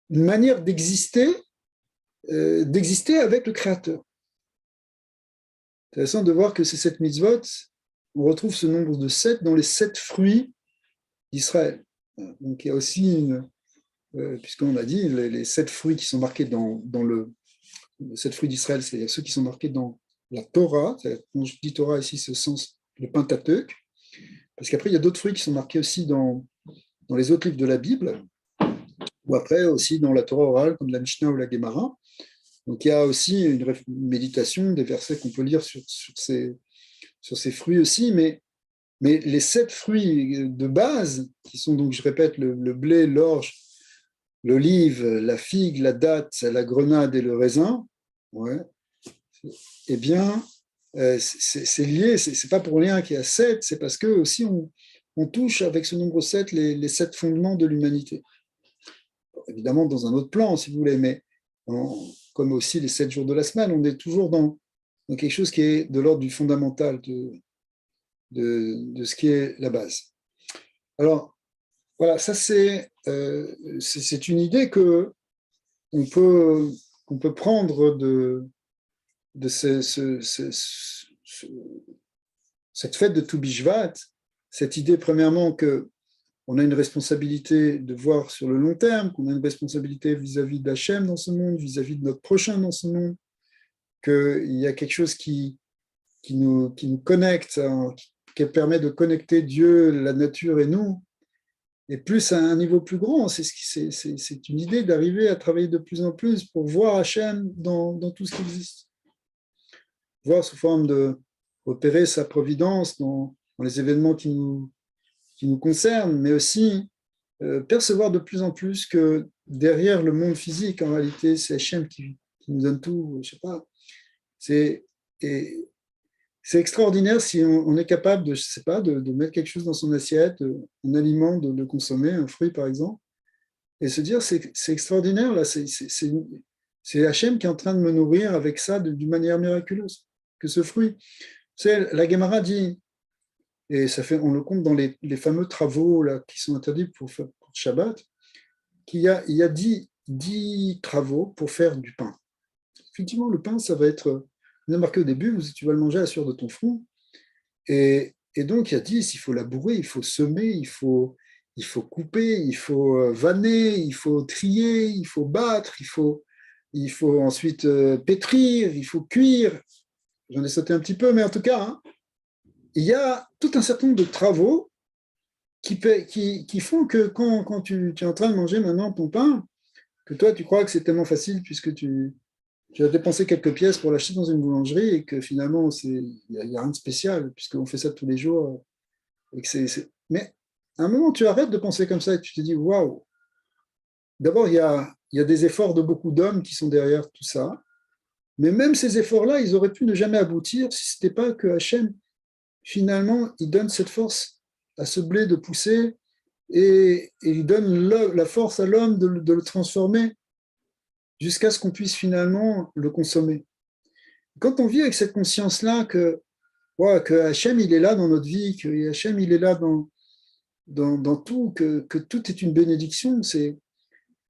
une manière d'exister avec le Créateur. C'est intéressant de voir que ces 7 mitzvot, on retrouve ce nombre de 7 dans les 7 fruits d'Israël. Donc il y a aussi, puisqu'on a dit, les 7 fruits qui sont marqués dans le 7 fruits d'Israël, c'est ceux qui sont marqués dans la Torah. Quand je dis Torah ici, c'est au sens le Pentateuque, parce qu'après il y a d'autres fruits qui sont marqués aussi dans les autres livres de la Bible, ou après aussi dans la Torah orale, comme la Mishnah ou la Gemara. Donc il y a aussi une méditation, des versets qu'on peut lire sur ces fruits aussi, mais les 7 fruits de base, qui sont donc, je répète, le blé, l'orge, l'olive, la figue, la date, la grenade et le raisin, ouais, eh bien, c'est lié, c'est pas pour rien qu'il y a 7, c'est parce que aussi on touche avec ce nombre 7 les 7 fondements de l'humanité. Évidemment, dans un autre plan, si vous voulez, mais comme aussi les 7 jours de la semaine, on est toujours dans quelque chose qui est de l'ordre du fondamental, de ce qui est la base. Alors, voilà, ça c'est une idée que on peut prendre de cette fête de Tu Bishvat, cette idée premièrement que on a une responsabilité de voir sur le long terme, qu'on a une responsabilité vis-à-vis d'Hachem dans ce monde, vis-à-vis de notre prochain dans ce monde, qu'il y a quelque chose qui nous connecte, qui permet de connecter Dieu, la nature et nous, et plus à un niveau plus grand. C'est une idée d'arriver à travailler de plus en plus pour voir Hachem dans tout ce qui existe. Voir sous forme de opérer sa providence dans les événements qui nous concernent, mais aussi percevoir de plus en plus que derrière le monde physique, en réalité, c'est Hachem qui nous donne tout, je sais pas. C'est c'est extraordinaire si on est capable de, je sais pas, de mettre quelque chose dans son assiette, un aliment, de le consommer, un fruit par exemple, et se dire c'est extraordinaire, là, c'est Hachem qui est en train de me nourrir avec ça d'une manière miraculeuse, que ce fruit. C'est, la Gemara dit, et ça fait, on le compte dans les fameux travaux là, qui sont interdits pour Shabbat, il y a 10 travaux pour faire du pain. Effectivement, le pain, ça va être, on a marqué au début, tu vas le manger à la sueur de ton front, et donc il y a 10, il faut labourer, il faut semer, il faut couper, il faut vanner, il faut trier, il faut battre, il faut ensuite pétrir, il faut cuire. J'en ai sauté un petit peu, mais en tout cas, hein, il y a tout un certain nombre de travaux qui font que quand tu es en train de manger maintenant ton pain, que toi tu crois que c'est tellement facile puisque tu as dépensé quelques pièces pour l'acheter dans une boulangerie et que finalement il n'y a rien de spécial puisqu'on fait ça tous les jours. Et que Mais à un moment, tu arrêtes de penser comme ça et tu te dis waouh, d'abord il y a des efforts de beaucoup d'hommes qui sont derrière tout ça, mais même ces efforts-là, ils auraient pu ne jamais aboutir si ce n'était pas que Hachem, finalement, il donne cette force à ce blé de pousser et il donne la force à l'homme de le transformer jusqu'à ce qu'on puisse finalement le consommer. Quand on vit avec cette conscience-là que Hachem, il est là dans notre vie, que Hachem, il est là dans tout, que tout est une bénédiction, c'est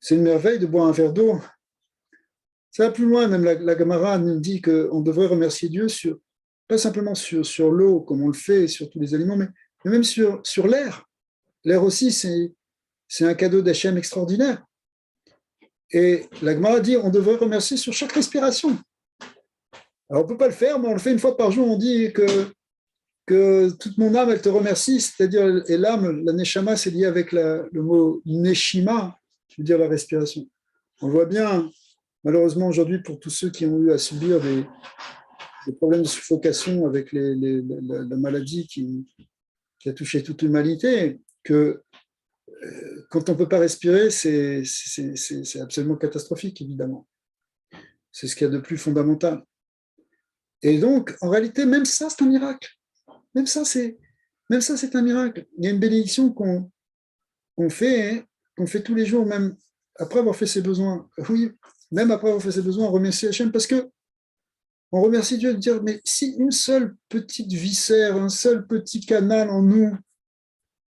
une merveille de boire un verre d'eau. Ça va plus loin, même la Gemara nous dit qu'on devrait remercier Dieu pas simplement sur l'eau, comme on le fait, sur tous les aliments, mais même sur l'air. L'air aussi, c'est un cadeau d'Hachem extraordinaire. Et la Gemara dit on devrait remercier sur chaque respiration. Alors on ne peut pas le faire, mais on le fait une fois par jour, on dit que toute mon âme, elle te remercie, c'est-à-dire, et l'âme, la neshama, c'est lié avec le mot neshima, qui veut dire la respiration. On voit bien, malheureusement aujourd'hui, pour tous ceux qui ont eu à subir des problèmes de suffocation avec la maladie qui a touché toute l'humanité, que quand on ne peut pas respirer, c'est absolument catastrophique, évidemment. C'est ce qu'il y a de plus fondamental. Et donc, en réalité, même ça, c'est un miracle. Même ça, c'est un miracle. Il y a une bénédiction qu'on fait, hein, qu'on fait tous les jours, même après avoir fait ses besoins. Oui, même après avoir fait ses besoins, on remercie Hachem parce que on remercie Dieu de dire, mais si une seule petite viscère, un seul petit canal en nous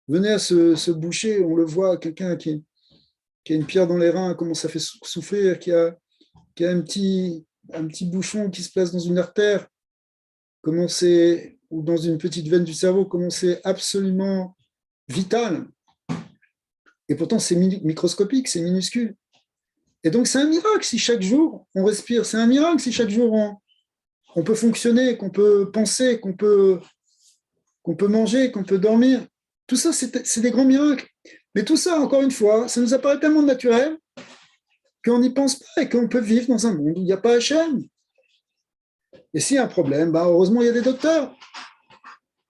venait à se boucher, on le voit, quelqu'un qui a une pierre dans les reins, comment ça fait souffrir, qui a un petit bouchon qui se place dans une artère, comment c'est, ou dans une petite veine du cerveau, comment c'est absolument vital. Et pourtant, c'est microscopique, c'est minuscule. Et donc, c'est un miracle si chaque jour on respire. C'est un miracle si chaque jour on peut fonctionner, qu'on peut penser, qu'on peut manger, qu'on peut dormir. Tout ça, c'est des grands miracles. Mais tout ça, encore une fois, ça nous apparaît tellement naturel qu'on n'y pense pas et qu'on peut vivre dans un monde où il n'y a pas Hachem. Et s'il y a un problème, bah, heureusement, il y a des docteurs.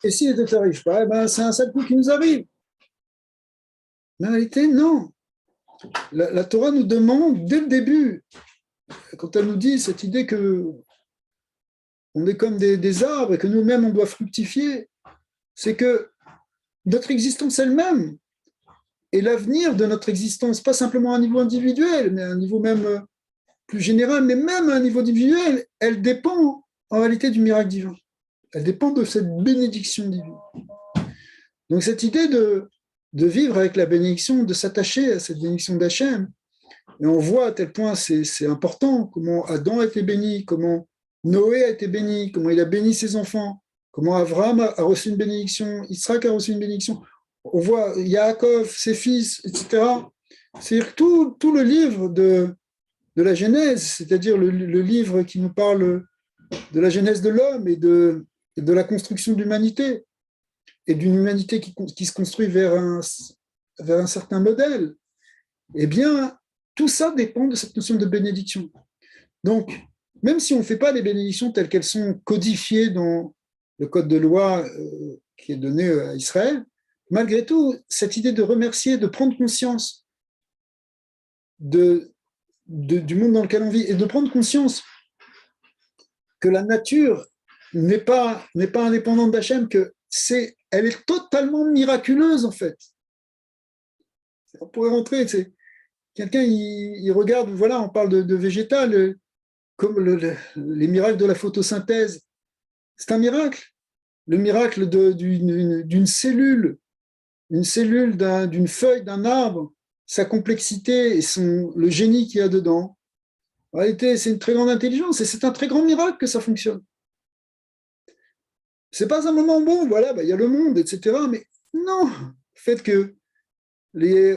Et si les docteurs n'arrivent pas, bah, c'est un sale coup qui nous arrive. Mais en réalité, non. La Torah nous demande, dès le début, quand elle nous dit cette idée que on est comme des arbres et que nous-mêmes, on doit fructifier, c'est que notre existence elle-même et l'avenir de notre existence, pas simplement à un niveau individuel, mais à un niveau même plus général, mais même à un niveau individuel, elle dépend en réalité du miracle divin. Elle dépend de cette bénédiction divine. Donc cette idée de vivre avec la bénédiction, de s'attacher à cette bénédiction d'Hachem, et on voit à tel point c'est important, comment Adam a été béni, comment Noé a été béni, comment il a béni ses enfants, comment Abraham a reçu une bénédiction, Isaac a reçu une bénédiction. On voit Yaakov, ses fils, etc. C'est-à-dire tout le livre de la Genèse, c'est-à-dire le livre qui nous parle de la genèse de l'homme et de la construction de l'humanité, et d'une humanité qui se construit vers un certain modèle, eh bien, tout ça dépend de cette notion de bénédiction. Donc, même si on ne fait pas les bénédictions telles qu'elles sont codifiées dans le code de loi qui est donné à Israël, malgré tout, cette idée de remercier, de prendre conscience du monde dans lequel on vit, et de prendre conscience que la nature, n'est pas indépendante d'Hachem, elle est totalement miraculeuse en fait. On pourrait rentrer, quelqu'un il regarde, voilà, on parle de végétal, comme les miracles de la photosynthèse. C'est un miracle. Le miracle d'une cellule, d'une feuille, d'un arbre, sa complexité et le génie qu'il y a dedans. En réalité, c'est une très grande intelligence et c'est un très grand miracle que ça fonctionne. C'est pas un moment bon, voilà, il y a le monde, etc. Mais non, le fait que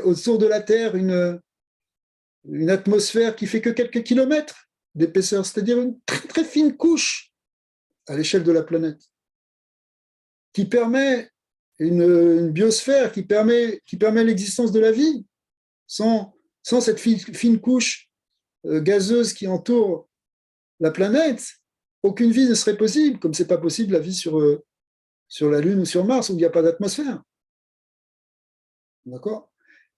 autour de la Terre, une atmosphère qui fait que quelques kilomètres d'épaisseur, c'est-à-dire une très, très fine couche à l'échelle de la planète, qui permet une biosphère, qui permet l'existence de la vie, sans cette fine couche gazeuse qui entoure la planète, aucune vie ne serait possible, comme c'est pas possible la vie sur la Lune ou sur Mars, où il n'y a pas d'atmosphère. D'accord ?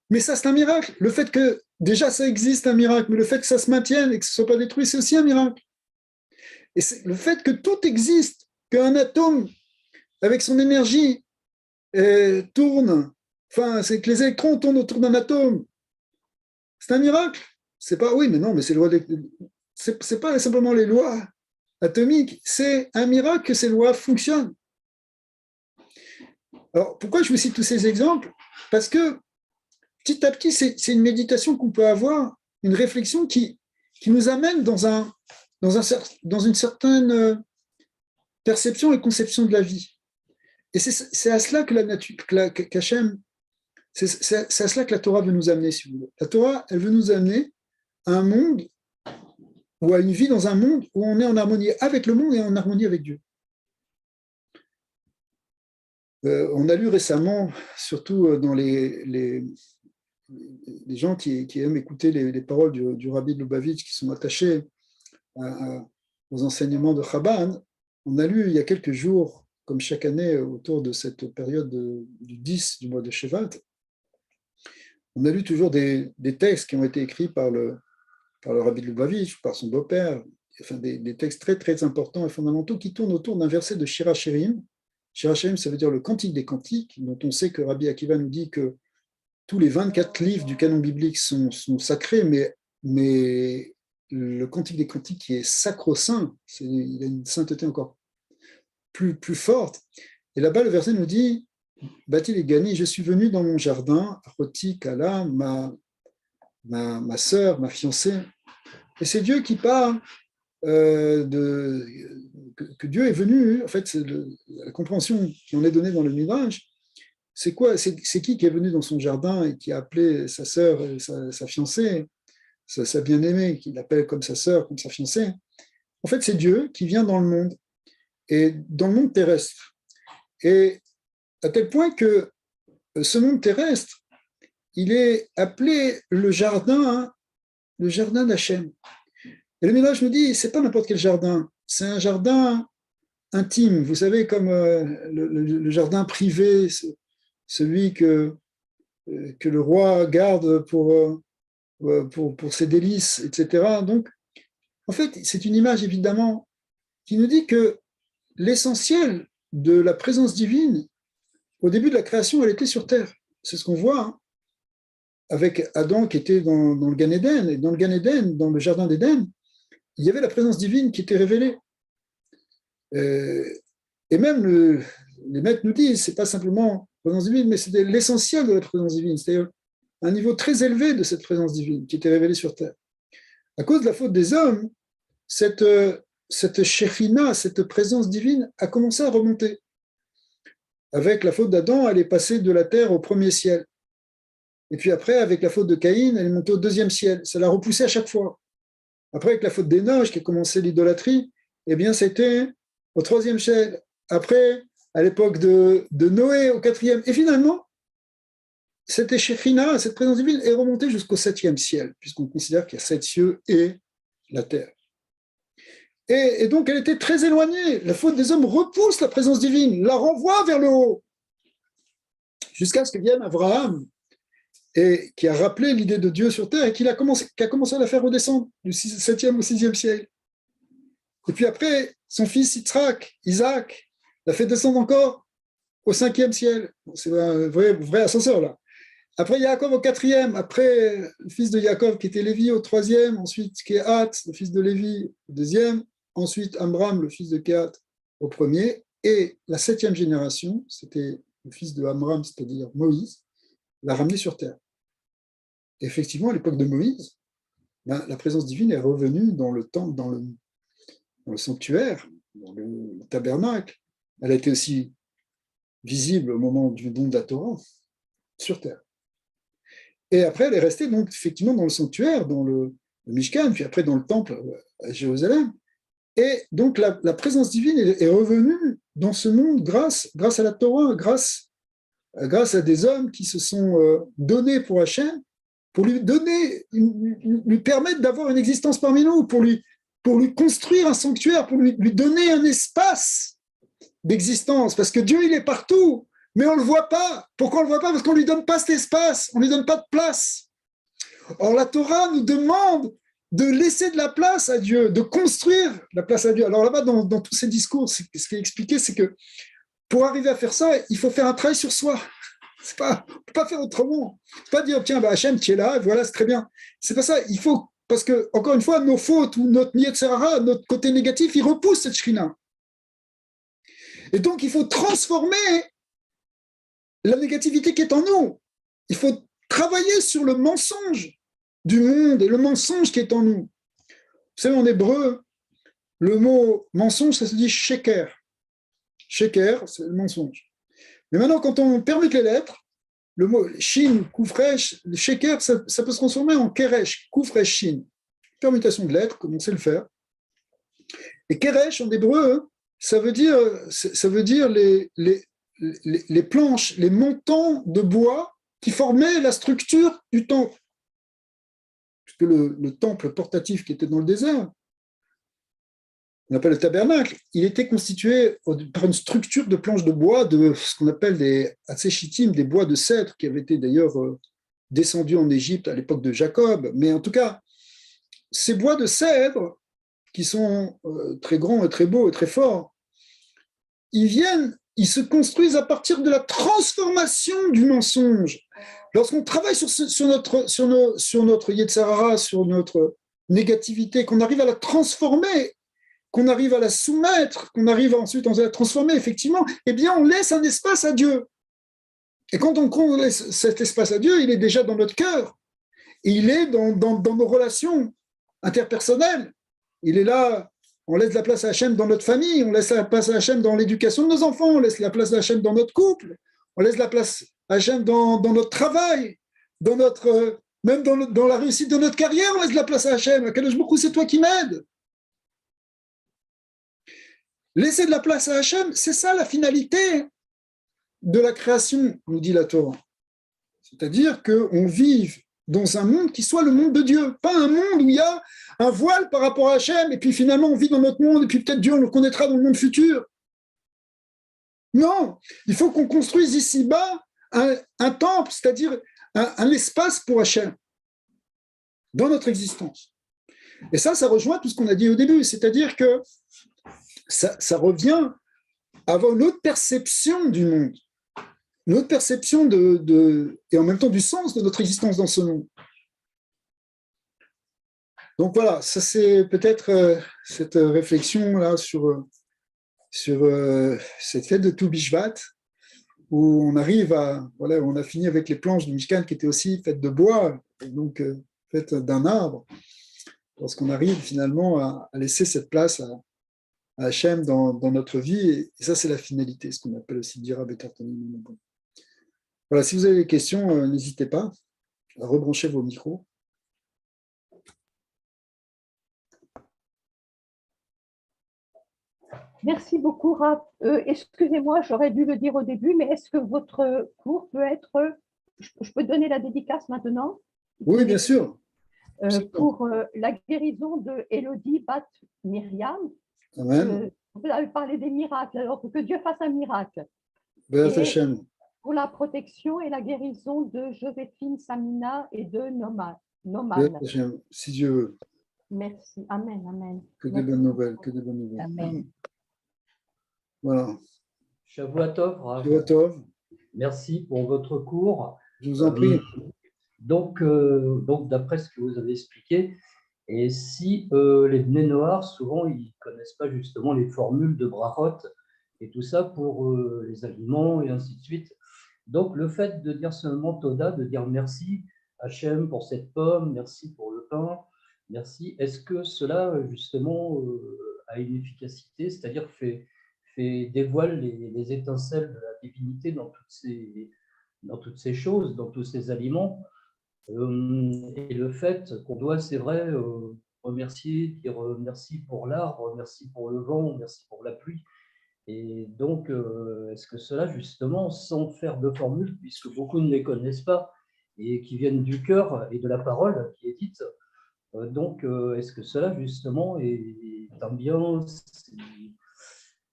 Mais ça, c'est un miracle. Le fait que, déjà, ça existe, un miracle, mais le fait que ça se maintienne et que ce ne soit pas détruit, c'est aussi un miracle. Et c'est le fait que tout existe, qu'un atome, avec son énergie, tourne, c'est que les électrons tournent autour d'un atome. C'est un miracle. C'est pas, oui, mais non, mais c'est pas simplement les lois atomiques, c'est un miracle que ces lois fonctionnent. Alors, pourquoi je vous cite tous ces exemples ? Parce que, petit à petit, c'est une méditation qu'on peut avoir, une réflexion qui nous amène dans une certaine perception et conception de la vie. Et c'est à cela que la nature, qu'Hachem, c'est à cela que la Torah veut nous amener, si vous voulez. La Torah, elle veut nous amener à un monde, ou à une vie dans un monde où on est en harmonie avec le monde et en harmonie avec Dieu. On a lu récemment, surtout dans les gens qui aiment écouter les paroles du Rabbi de Lubavitch, qui sont attachés aux enseignements de Chabad, on a lu il y a quelques jours, comme chaque année autour de cette période du 10 du mois de Shevat, on a lu toujours des textes qui ont été écrits par le Rabbi de Lubavitch, par son beau-père, enfin des textes très très importants et fondamentaux qui tournent autour d'un verset de Shir HaShirim. Shir HaShirim, ça veut dire le Cantique des Cantiques, dont on sait que Rabbi Akiva nous dit que tous les 24 livres du canon biblique sont sacrés, mais le Cantique des Cantiques qui est sacro-saint, il a une sainteté encore plus forte. Et là-bas, le verset nous dit « Batil et Gani, je suis venu dans mon jardin, Roti, Kala, ma sœur, ma fiancée. » Et c'est Dieu qui parle que Dieu est venu, en fait, c'est la compréhension qui en est donnée dans le Midrash. C'est quoi ? C'est qui est venu dans son jardin et qui a appelé sa sœur, sa fiancée, sa bien-aimée, qui l'appelle comme sa sœur, comme sa fiancée. En fait, c'est Dieu qui vient dans le monde, et dans le monde terrestre. Et à tel point que ce monde terrestre, il est appelé le jardin d'Hachem. Et le Midrash nous dit, c'est pas n'importe quel jardin, c'est un jardin intime, vous savez, comme le jardin privé, celui que le roi garde pour ses délices, etc. Donc, en fait, c'est une image, évidemment, qui nous dit que l'essentiel de la présence divine, au début de la création, elle était sur terre. C'est ce qu'on voit avec Adam qui était dans le Gan Eden. Et dans le Gan Eden, dans le jardin d'Éden, il y avait la présence divine qui était révélée. Et même les maîtres nous disent, c'est pas simplement la présence divine, mais c'est l'essentiel de la présence divine, c'est-à-dire un niveau très élevé de cette présence divine qui était révélée sur terre. À cause de la faute des hommes, cette Shekhinah, cette présence divine a commencé à remonter. Avec la faute d'Adam, elle est passée de la terre au premier ciel. Et puis après, avec la faute de Caïn, elle est montée au deuxième ciel. Ça l'a repoussée à chaque fois. Après, avec la faute d'Énoch, qui a commencé l'idolâtrie, eh bien, c'était au troisième ciel. Après, à l'époque de Noé, au quatrième. Et finalement, cette Shekhinah, cette présence divine, est remontée jusqu'au septième ciel, puisqu'on considère qu'il y a 7 cieux et la terre. Et donc, elle était très éloignée. La faute des hommes repousse la présence divine, la renvoie vers le haut, jusqu'à ce que vienne Abraham, et qui a rappelé l'idée de Dieu sur terre, et qui a commencé à la faire redescendre du 7e au 6e ciel. Et puis après, son fils Isaac, l'a fait descendre encore au 5e ciel. C'est un vrai ascenseur là. Après Yaakov au 4e, après le fils de Yaakov qui était Lévi au 3e, ensuite Kehat, le fils de Lévi au 2e, ensuite Amram, le fils de Kehat au 1er, et la 7e génération, c'était le fils de Amram, c'est-à-dire Moïse, l'a ramené sur terre. Et effectivement, à l'époque de Moïse, la présence divine est revenue dans le temple, dans le sanctuaire, dans le tabernacle. Elle a été aussi visible au moment du don de la Torah, sur terre. Et après, elle est restée donc effectivement dans le sanctuaire, dans le Mishkan, puis après dans le temple à Jérusalem. Et donc la présence divine est revenue dans ce monde grâce à la Torah, grâce à des hommes qui se sont donnés pour Hachem, pour lui permettre d'avoir une existence parmi nous, pour lui construire un sanctuaire, pour lui donner un espace d'existence, parce que Dieu, il est partout, mais on ne le voit pas. Pourquoi on ne le voit pas? Parce qu'on ne lui donne pas cet espace, on ne lui donne pas de place. Or, la Torah nous demande de laisser de la place à Dieu, de construire la place à Dieu. Alors là-bas, dans tous ces discours, ce qui est expliqué, c'est que pour arriver à faire ça, il faut faire un travail sur soi. On ne peut pas faire autrement. C'est pas dire, tiens, Hachem, tu es là, voilà, c'est très bien. C'est pas ça. Il faut, parce que, encore une fois, nos fautes ou notre Yetzirah, notre côté négatif, il repousse cette Shrina. Et donc, il faut transformer la négativité qui est en nous. Il faut travailler sur le mensonge du monde et le mensonge qui est en nous. Vous savez, en hébreu, le mot mensonge, ça se dit sheker. Sheker, c'est le mensonge. Mais maintenant, quand on permute les lettres, le mot shin, koufresh, le sheker, ça peut se transformer en keresh, koufresh, shin. Permutation de lettres, comme on sait le faire. Et keresh, en hébreu, ça veut dire les planches, les montants de bois qui formaient la structure du temple. Puisque le temple portatif qui était dans le désert, on appelle le tabernacle, il était constitué par une structure de planches de bois, de ce qu'on appelle des atséchitim, des bois de cèdre, qui avaient été d'ailleurs descendus en Égypte à l'époque de Jacob. Mais en tout cas, ces bois de cèdre, qui sont très grands et très beaux et très forts, ils se construisent à partir de la transformation du mensonge. Lorsqu'on travaille sur notre Yetzirah, sur notre négativité, qu'on arrive à la transformer, qu'on arrive à la soumettre, qu'on arrive ensuite à la transformer, effectivement, eh bien, on laisse un espace à Dieu. Et quand on laisse cet espace à Dieu, il est déjà dans notre cœur. Et il est dans nos relations interpersonnelles. Il est là, on laisse la place à Hachem dans notre famille, on laisse la place à Hachem dans l'éducation de nos enfants, on laisse la place à Hachem dans notre couple, on laisse la place à Hachem dans notre travail, même dans la réussite de notre carrière, on laisse la place à Hachem. Akadosh Baruch Hu, c'est toi qui m'aides. Laisser de la place à Hachem, c'est ça la finalité de la création, nous dit la Torah. C'est-à-dire qu'on vive dans un monde qui soit le monde de Dieu, pas un monde où il y a un voile par rapport à Hachem, et puis finalement on vit dans notre monde, et puis peut-être Dieu on le connaîtra dans le monde futur. Non, il faut qu'on construise ici-bas un temple, c'est-à-dire un espace pour Hachem, dans notre existence. Et ça rejoint tout ce qu'on a dit au début, c'est-à-dire que ça revient à avoir une autre perception du monde, une autre perception et en même temps du sens de notre existence dans ce monde. Donc voilà, ça c'est peut-être cette réflexion-là sur cette fête de Tou Bishvat, où on arrive on a fini avec les planches du Mishkan qui étaient aussi faites de bois, et donc faites d'un arbre, lorsqu'on arrive finalement à laisser cette place à Hachem dans notre vie, et ça c'est la finalité, ce qu'on appelle aussi Dira Betartanim. Voilà, si vous avez des questions, n'hésitez pas à rebrancher vos micros. Merci beaucoup, Rav. Excusez-moi, j'aurais dû le dire au début, mais est-ce que votre cours peut être... Je peux donner la dédicace maintenant? Oui, bien sûr. Pour la guérison de Elodie Bat Myriam. Amen. Vous avez parlé des miracles, alors que Dieu fasse un miracle. Pour la protection et la guérison de Joséphine Samina et de Noman. Si Dieu veut. Merci. Amen. Amen. Que des Merci. bonnes nouvelles, que des bonnes nouvelles. Amen. Voilà. Shavua Tov, Rav. Shavua Tov, Merci pour votre cours. je vous en prie. Donc, d'après ce que vous avez expliqué, et si les Bnei Noar, souvent, ils ne connaissent pas justement les formules de brachot et tout ça pour les aliments et ainsi de suite. Donc, le fait de dire seulement Toda, de dire merci Hachem pour cette pomme, merci pour le pain, merci, est-ce que cela, justement, a une efficacité, c'est-à-dire dévoile les étincelles de la divinité dans toutes ces choses, dans tous ces aliments? Et le fait qu'on doit, c'est vrai, remercier, dire merci pour l'arbre, merci pour le vent, merci pour la pluie. Et donc, est-ce que cela, justement, sans faire de formule, puisque beaucoup ne les connaissent pas et qui viennent du cœur et de la parole qui est dite, donc, est-ce que cela, justement, est un bien,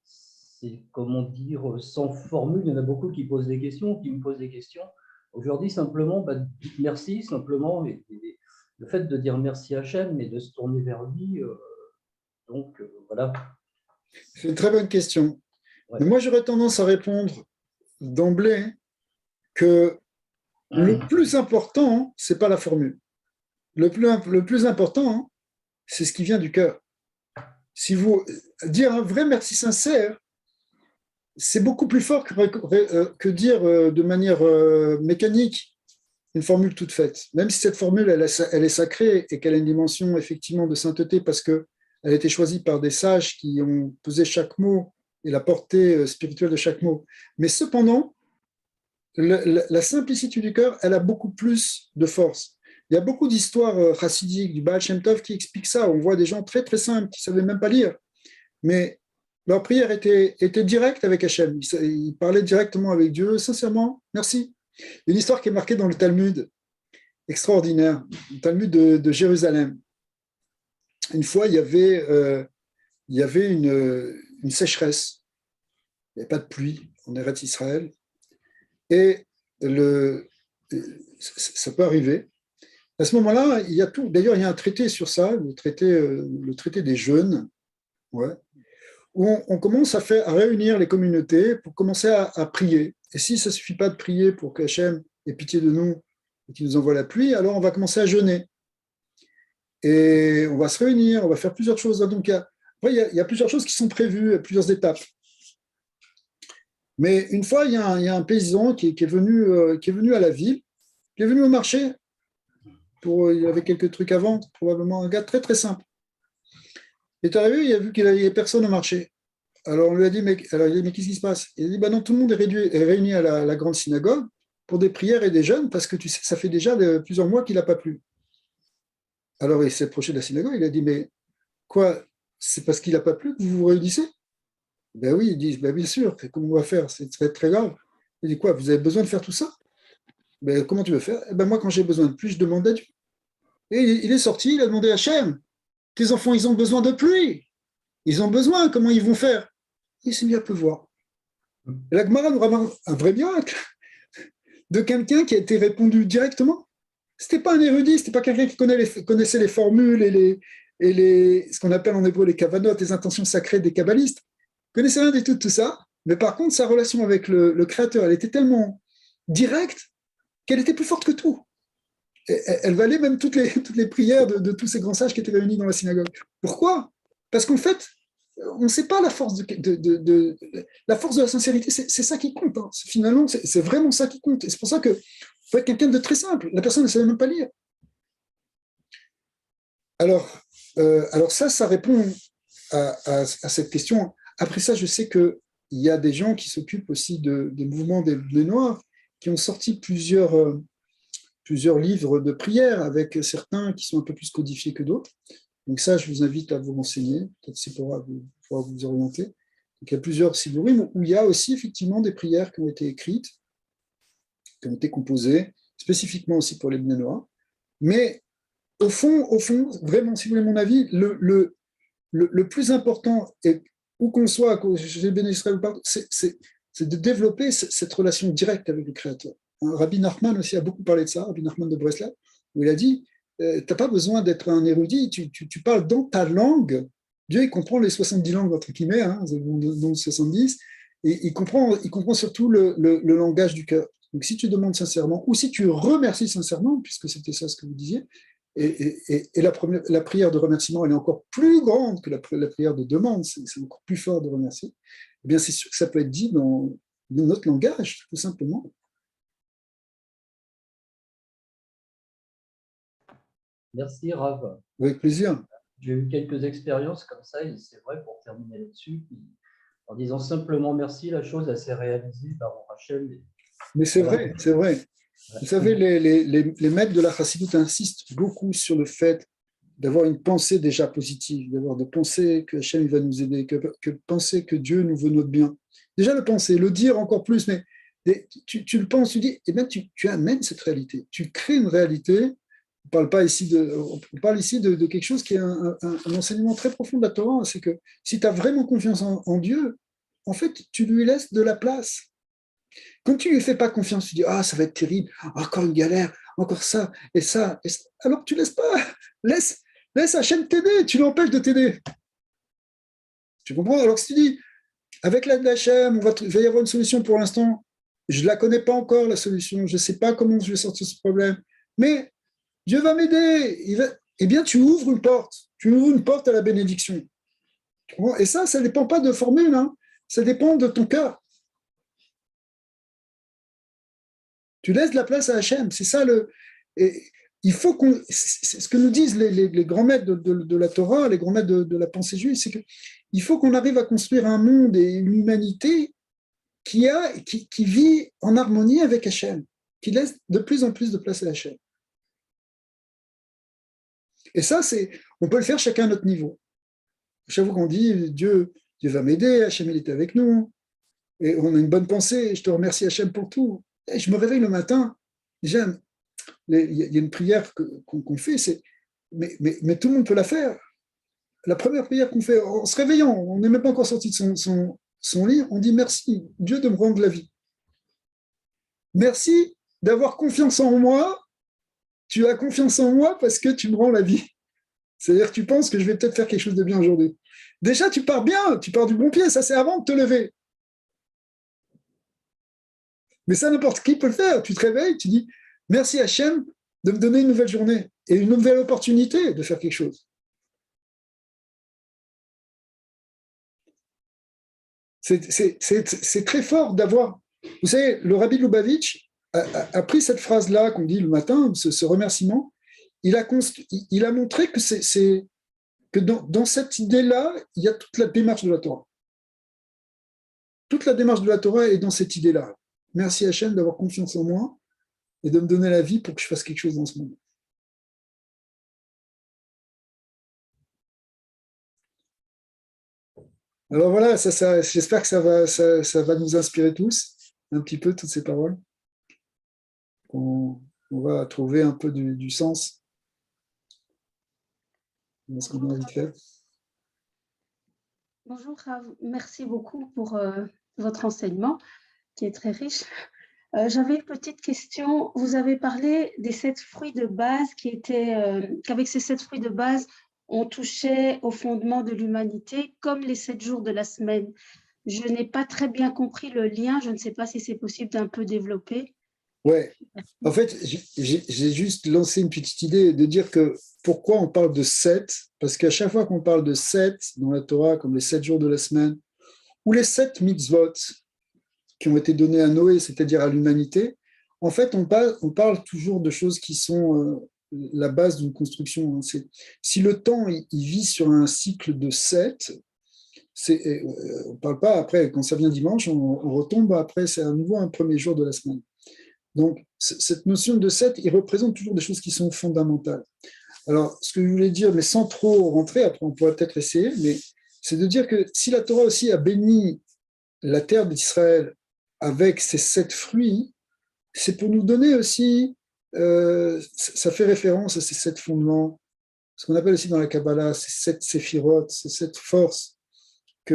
c'est, comment dire, sans formule? Il y en a beaucoup qui posent des questions, qui me posent des questions. Aujourd'hui, simplement, dites merci, simplement, et le fait de dire merci à Hachem et de se tourner vers lui, donc, voilà. C'est une très bonne question. Ouais. Mais moi, j'aurais tendance à répondre d'emblée que le plus important, ce n'est pas la formule. Le plus important, c'est ce qui vient du cœur. Si vous dire un vrai merci sincère, c'est beaucoup plus fort que dire de manière mécanique une formule toute faite. Même si cette formule, elle est sacrée et qu'elle a une dimension effectivement de sainteté parce qu'elle a été choisie par des sages qui ont pesé chaque mot et la portée spirituelle de chaque mot. Mais cependant, la simplicité du cœur, elle a beaucoup plus de force. Il y a beaucoup d'histoires chassidiques du Baal Shem Tov qui expliquent ça. On voit des gens très très simples qui ne savaient même pas lire. Mais leur prière était directe avec Hachem. Ils parlaient directement avec Dieu, sincèrement, merci. Il y a une histoire qui est marquée dans le Talmud, extraordinaire, le Talmud de Jérusalem. Une fois, il y avait une sécheresse. Il n'y avait pas de pluie en Eretz Israël. Et ça peut arriver. À ce moment-là, il y a tout. D'ailleurs, il y a un traité sur ça, le traité des jeûnes, ouais, où on commence à réunir les communautés pour commencer à prier. Et si ça ne suffit pas de prier pour qu'Hachem ait pitié de nous et qu'il nous envoie la pluie, alors on va commencer à jeûner. Et on va se réunir, on va faire plusieurs choses. Donc, il y a plusieurs choses qui sont prévues, plusieurs étapes. Mais une fois, il y a un paysan qui est venu à la ville, qui est venu au marché. Il avait quelques trucs à vendre, probablement un gars très très simple. Il est arrivé, il a vu qu'il n'y avait personne au marché. Alors on lui a dit, mais qu'est-ce qui se passe? Il a dit, non, tout le monde est réuni à la grande synagogue pour des prières et des jeûnes, parce que tu sais, ça fait déjà plusieurs mois qu'il n'a pas plu. Alors il s'est approché de la synagogue, il a dit, mais quoi, c'est parce qu'il n'a pas plu que vous vous réunissez? Ben oui, ils disent, ben bien sûr, comment on va faire? C'est très, très grave. Il dit, quoi, vous avez besoin de faire tout ça? Ben, comment tu veux faire? Ben, moi, quand j'ai besoin de pluie, je demande à Dieu. Et il est sorti, il a demandé à Hachem, tes enfants, ils ont besoin de pluie. Ils ont besoin, comment ils vont faire? Il s'est mis à pleuvoir. Et la Gemara nous ramène un vrai miracle de quelqu'un qui a été répondu directement. Ce n'était pas un érudit, ce n'était pas quelqu'un qui connaissait les formules et ce qu'on appelle en hébreu les kavanotes, les intentions sacrées des kabbalistes. Il ne connaissait rien du tout ça, mais par contre, sa relation avec le Créateur, elle était tellement directe qu'elle était plus forte que tout. Elle valait même toutes les prières de tous ces grands sages qui étaient réunis dans la synagogue. Pourquoi? Parce qu'en fait, on ne sait pas la force la force de la sincérité, c'est ça qui compte. Hein. Finalement, c'est vraiment ça qui compte. Et c'est pour ça que faut être quelqu'un de très simple. La personne ne savait même pas lire. Alors ça répond à cette question. Après ça, je sais qu'il y a des gens qui s'occupent aussi des mouvements des Noirs qui ont sorti plusieurs livres de prières avec certains qui sont un peu plus codifiés que d'autres. Donc ça, je vous invite à vous renseigner. Peut-être c'est pourra vous orienter. Donc, il y a plusieurs sidurim où il y a aussi effectivement des prières qui ont été écrites, qui ont été composées, spécifiquement aussi pour les Bnei Noach. Mais au fond, vraiment, si vous voulez mon avis, le plus important, et où qu'on soit, chez Béné Israël ou partout, c'est de développer cette relation directe avec le Créateur. Rabbi Nachman aussi a beaucoup parlé de ça, Rabbi Nachman de Breslev, où il a dit, n'as pas besoin d'être un érudit, tu parles dans ta langue. Dieu, il comprend les 70 langues, entre guillemets, hein, dont 70, et il comprend surtout le langage du cœur. Donc, si tu demandes sincèrement, ou si tu remercies sincèrement, puisque c'était ça ce que vous disiez, et la prière de remerciement, elle est encore plus grande que la prière de demande, c'est encore plus fort de remercier, eh bien, c'est sûr que ça peut être dit dans notre langage, tout simplement. Merci, Rav. Avec plaisir. J'ai eu quelques expériences comme ça, et c'est vrai, pour terminer là-dessus, en disant simplement merci, la chose, elle s'est réalisée par Rachel. Mais c'est vrai, c'est vrai. Vous savez, les maîtres de la Chassidoute insistent beaucoup sur le fait d'avoir une pensée déjà positive, d'avoir de penser que Hachem va nous aider, que penser que Dieu nous veut notre bien. Déjà le penser, le dire encore plus, mais tu le penses, tu dis, eh bien tu amènes cette réalité, tu crées une réalité. On parle ici de quelque chose qui est un enseignement très profond de la Torah, c'est que si tu as vraiment confiance en Dieu, en fait, tu lui laisses de la place. Quand tu ne lui fais pas confiance, tu dis, ah, ça va être terrible, encore une galère, encore ça, et ça. Alors tu laisses pas, laisse Hachem t'aider, tu l'empêches de t'aider. Tu comprends? Alors que si tu dis, avec l'aide d'Hachem, il va y avoir une solution pour l'instant, je ne la connais pas encore, la solution, je ne sais pas comment je vais sortir de ce problème, mais Dieu va m'aider. Eh bien, tu ouvres une porte à la bénédiction. Et ça ne dépend pas de formule, hein. Ça dépend de ton cœur. Tu laisses de la place à Hachem. C'est ça il faut c'est ce que nous disent les grands maîtres de la Torah, les grands maîtres de la pensée juive, c'est qu'il faut qu'on arrive à construire un monde et une humanité qui vit en harmonie avec Hachem, qui laisse de plus en plus de place à Hachem. Et ça, on peut le faire chacun à notre niveau. Chaque fois qu'on dit Dieu va m'aider, Hachem il est avec nous, et on a une bonne pensée, je te remercie Hachem pour tout. Et je me réveille le matin, déjà, il y a une prière qu'on fait, mais tout le monde peut la faire. La première prière qu'on fait, en se réveillant, on n'est même pas encore sorti de son lit, on dit merci, Dieu de me rendre la vie. Merci d'avoir confiance en moi, tu as confiance en moi parce que tu me rends la vie. C'est-à-dire que tu penses que je vais peut-être faire quelque chose de bien aujourd'hui. Déjà, tu pars bien, tu pars du bon pied, ça c'est avant de te lever. Mais ça, n'importe qui peut le faire. Tu te réveilles, tu dis merci Hachem de me donner une nouvelle journée et une nouvelle opportunité de faire quelque chose. C'est très fort d'avoir. Vous savez, le Rabbi Lubavitch a pris cette phrase-là qu'on dit le matin, ce remerciement, il a montré que dans cette idée-là, il y a toute la démarche de la Torah. Toute la démarche de la Torah est dans cette idée-là. Merci Hachem d'avoir confiance en moi et de me donner la vie pour que je fasse quelque chose dans ce monde. Alors voilà, j'espère que ça va nous inspirer tous, un petit peu, toutes ces paroles. On va trouver un peu du sens dans ce qu'on a envie de faire. Bonjour Rav, merci beaucoup pour votre enseignement qui est très riche. J'avais une petite question. Vous avez parlé des 7 fruits de base qu'avec ces 7 fruits de base, on touchait au fondement de l'humanité comme les 7 jours de la semaine. Je n'ai pas très bien compris le lien. Je ne sais pas si c'est possible d'un peu développer. Ouais. En fait, j'ai juste lancé une petite idée de dire que pourquoi on parle de 7, parce qu'à chaque fois qu'on parle de 7 dans la Torah, comme les 7 jours de la semaine, ou les 7 mitzvot qui ont été donnés à Noé, c'est-à-dire à l'humanité, en fait, on parle toujours de choses qui sont la base d'une construction. Si le temps il vit sur un cycle de 7, on ne parle pas après, quand ça vient dimanche, on retombe après, c'est à nouveau un premier jour de la semaine. Donc, cette notion de 7, il représente toujours des choses qui sont fondamentales. Alors, ce que je voulais dire, mais sans trop rentrer, après on pourrait peut-être essayer, mais c'est de dire que si la Torah aussi a béni la terre d'Israël avec ses 7 fruits, c'est pour nous donner aussi, ça fait référence à ces 7 fondements, ce qu'on appelle aussi dans la Kabbalah, ces 7 séphirotes, ces 7 forces qui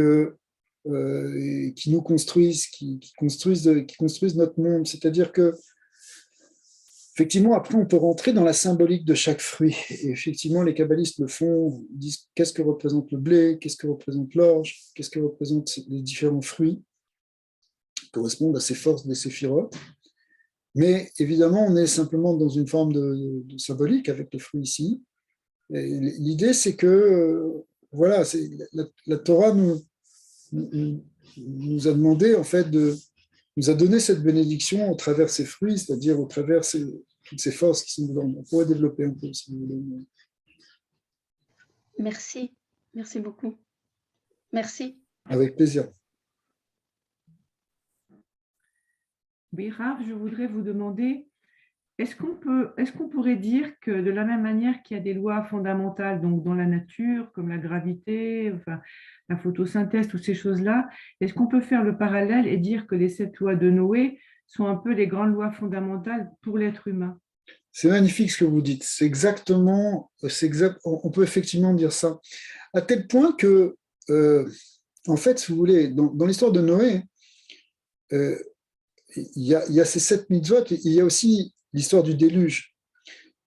nous construisent, qui construisent notre monde. C'est-à-dire que effectivement, après, on peut rentrer dans la symbolique de chaque fruit. Et effectivement, les kabbalistes le font, ils disent qu'est-ce que représente le blé, qu'est-ce que représente l'orge, qu'est-ce que représentent les différents fruits qui correspondent à ces forces des séphirotes. Mais évidemment, on est simplement dans une forme de symbolique avec les fruits ici. L'idée, c'est que voilà, la Torah nous a demandé, en fait, nous a donné cette bénédiction au travers ces fruits, c'est-à-dire au travers toutes ces forces qui sont dedans. On pourrait développer un peu, si vous voulez. Merci, merci beaucoup. Merci. Avec plaisir. Oui, Rav, je voudrais vous demander, est-ce qu'on pourrait dire que de la même manière qu'il y a des lois fondamentales donc dans la nature, comme la gravité, enfin, la photosynthèse, toutes ces choses-là, est-ce qu'on peut faire le parallèle et dire que les 7 lois de Noé sont un peu les grandes lois fondamentales pour l'être humain? C'est magnifique ce que vous dites. On peut effectivement dire ça. À tel point que, en fait, si vous voulez, dans l'histoire de Noé, il y a ces 7 mitzvot, il y a aussi l'histoire du déluge.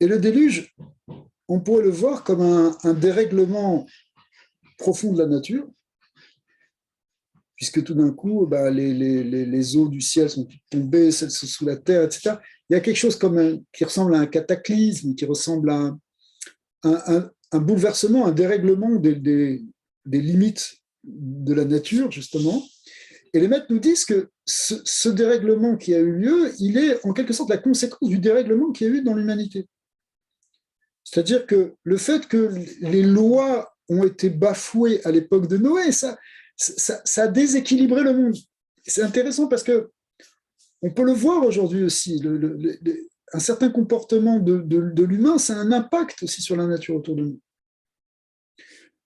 Et le déluge, on pourrait le voir comme un dérèglement profond de la nature, puisque tout d'un coup, les eaux du ciel sont tombées, celles sous la terre, etc. Il y a quelque chose qui ressemble à un cataclysme, qui ressemble à un bouleversement, un dérèglement des limites de la nature, justement. Et les maîtres nous disent que ce dérèglement qui a eu lieu, il est en quelque sorte la conséquence du dérèglement qu'il y a eu dans l'humanité. C'est-à-dire que le fait que les lois ont été bafouées à l'époque de Noé, ça a déséquilibré le monde. C'est intéressant parce que on peut le voir aujourd'hui aussi. Un certain comportement de l'humain, ça a un impact aussi sur la nature autour de nous.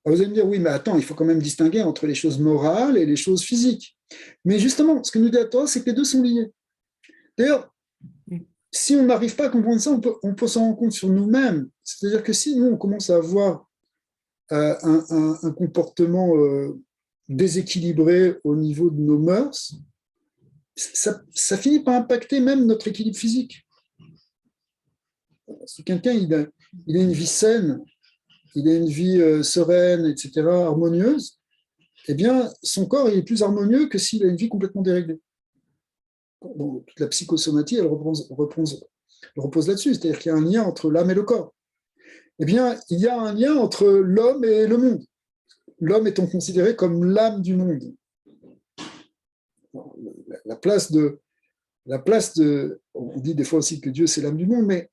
Alors vous allez me dire, oui, mais attends, il faut quand même distinguer entre les choses morales et les choses physiques. Mais justement, ce que nous dit la Torah, c'est que les deux sont liés. D'ailleurs, si on n'arrive pas à comprendre ça, on peut s'en rendre compte sur nous-mêmes. C'est-à-dire que si nous, on commence à avoir un comportement déséquilibré au niveau de nos mœurs, ça finit par impacter même notre équilibre physique. Si quelqu'un il a une vie saine, il a une vie sereine, etc., harmonieuse, eh bien, son corps il est plus harmonieux que s'il a une vie complètement déréglée. Donc, toute la psychosomatie, elle repose là-dessus, c'est-à-dire qu'il y a un lien entre l'âme et le corps. Eh bien, il y a un lien entre l'homme et le monde. L'homme étant considéré comme l'âme du monde. La place de, on dit des fois aussi que Dieu c'est l'âme du monde, mais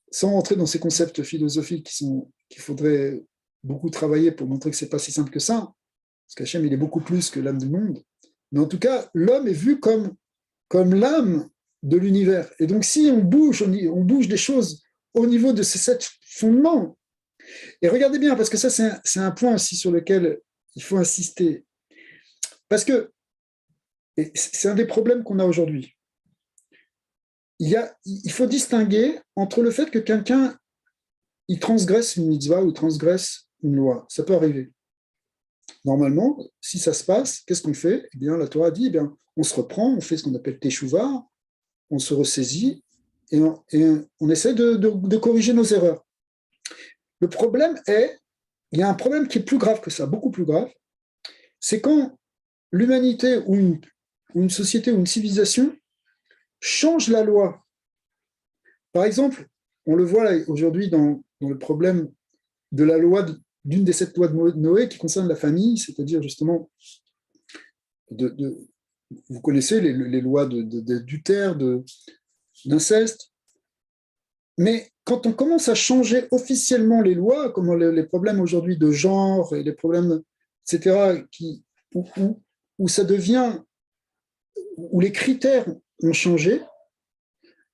sans rentrer dans ces concepts philosophiques qu'il faudrait beaucoup travailler pour montrer que c'est pas si simple que ça, parce qu'Hachem il est beaucoup plus que l'âme du monde. Mais en tout cas, l'homme est vu comme l'âme de l'univers. Et donc, si on bouge des choses au niveau de ces 7 fondements, et regardez bien, parce que ça, c'est un point aussi sur lequel il faut insister, parce que c'est un des problèmes qu'on a aujourd'hui. Il faut distinguer entre le fait que quelqu'un il transgresse une mitzvah ou il transgresse une loi. Ça peut arriver. Normalement, si ça se passe, qu'est-ce qu'on fait? Eh bien, la Torah dit, eh bien, on se reprend, on fait ce qu'on appelle teshuva, on se ressaisit et on essaie de corriger nos erreurs. Le problème il y a un problème qui est plus grave que ça, beaucoup plus grave, c'est quand l'humanité ou une société ou une civilisation change la loi. Par exemple, on le voit là, aujourd'hui dans le problème de la loi, d'une des 7 lois de Noé qui concerne la famille, c'est-à-dire justement, vous connaissez les lois d'adultère, d'inceste, mais quand on commence à changer officiellement les lois, comme les problèmes aujourd'hui de genre et les problèmes, etc., où ça devient, où les critères ont changé,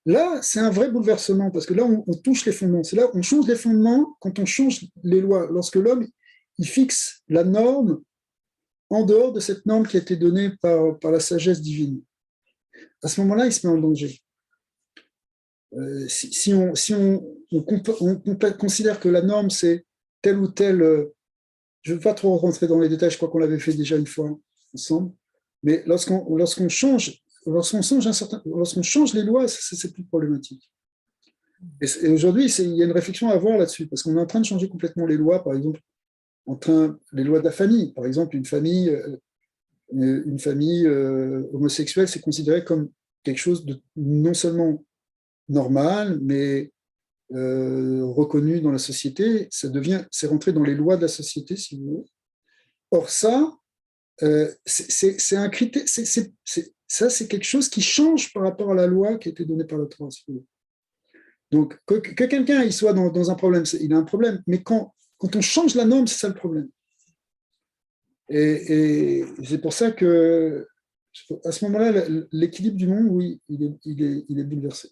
là, c'est un vrai bouleversement, parce que là, on touche les fondements. C'est là on change les fondements quand on change les lois. Lorsque l'homme, il fixe la norme en dehors de cette norme qui a été donnée par la sagesse divine. À ce moment-là, il se met en danger. Si on considère que la norme, c'est telle ou telle... je ne veux pas trop rentrer dans les détails, je crois qu'on l'avait fait déjà une fois ensemble, mais lorsqu'on change les lois, c'est plus problématique. Et aujourd'hui, il y a une réflexion à avoir là-dessus, parce qu'on est en train de changer complètement les lois, par exemple, les lois de la famille. Par exemple, une famille homosexuelle, c'est considéré comme quelque chose de non seulement normal, mais reconnu dans la société. C'est rentré dans les lois de la société, si vous voulez. Or, ça, c'est un critère, ça, c'est quelque chose qui change par rapport à la loi qui a été donnée par la Torah, si vous voulez. Donc, que quelqu'un il soit dans un problème, il a un problème, mais quand on change la norme, c'est ça le problème. Et c'est pour ça que, à ce moment-là, l'équilibre du monde, oui, il est bouleversé.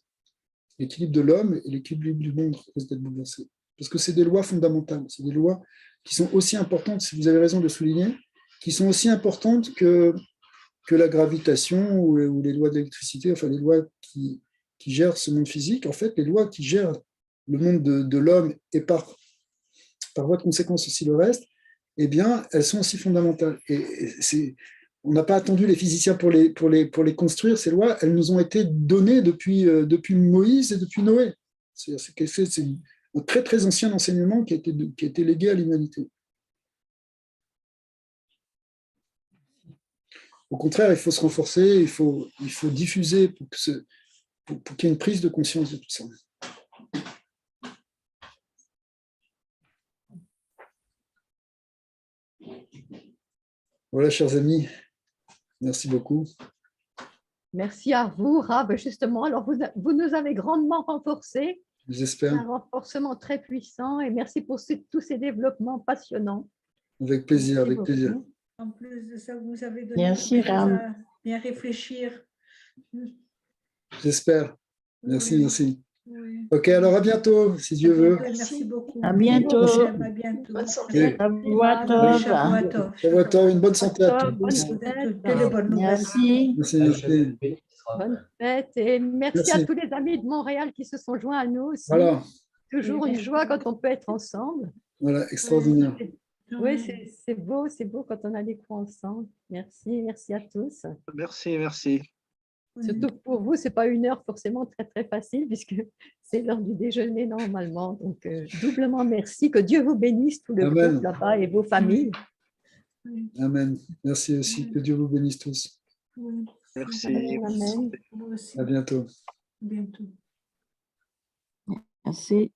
L'équilibre de l'homme et l'équilibre du monde risque d'être bouleversé. Parce que c'est des lois fondamentales, c'est des lois qui sont aussi importantes, si vous avez raison de le souligner, qui sont aussi importantes que la gravitation ou les lois de l'électricité, enfin les lois qui gèrent ce monde physique. En fait, les lois qui gèrent le monde de l'homme et par voie de conséquence aussi le reste, eh bien, elles sont aussi fondamentales. On n'a pas attendu les physiciens pour les construire, ces lois, elles nous ont été données depuis Moïse et depuis Noé. C'est un très, très ancien enseignement qui a été légué à l'humanité. Au contraire, il faut se renforcer, il faut diffuser pour qu'il y ait une prise de conscience de tout ça. Voilà, chers amis, merci beaucoup. Merci à vous, Rav. Justement, alors vous nous avez grandement renforcés. J'espère. Un renforcement très puissant et merci pour tous ces développements passionnants. Avec plaisir, Merci avec beaucoup. plaisir. En plus de ça, vous avez donné Merci, quelque chose Ram. à bien réfléchir. J'espère. Merci, Oui, merci. oui. Ok, alors à bientôt, si Dieu veut. Merci beaucoup. À bientôt. À bientôt. Bonne santé. Shavuot Bonne Tov. Shavuot. Shavuot, une bonne santé à Bonne tous. fête. Que de bonnes nouvelles. Merci. Merci, merci. Bonne fête et merci Merci. à tous les amis de Montréal qui se sont joints à nous aussi. Voilà, Toujours une joie quand on peut être ensemble. voilà, extraordinaire. Oui, c'est beau quand on a des cours ensemble. Merci à tous. Merci, merci. Surtout que pour vous, ce n'est pas une heure forcément très, très facile puisque c'est l'heure du déjeuner normalement. Donc, doublement merci. Que Dieu vous bénisse, tout le Amen. groupe là-bas et vos familles. Amen. Merci aussi. Que Dieu vous bénisse tous. Oui. Merci. Amen. Moi aussi. À bientôt. Bientôt. Merci.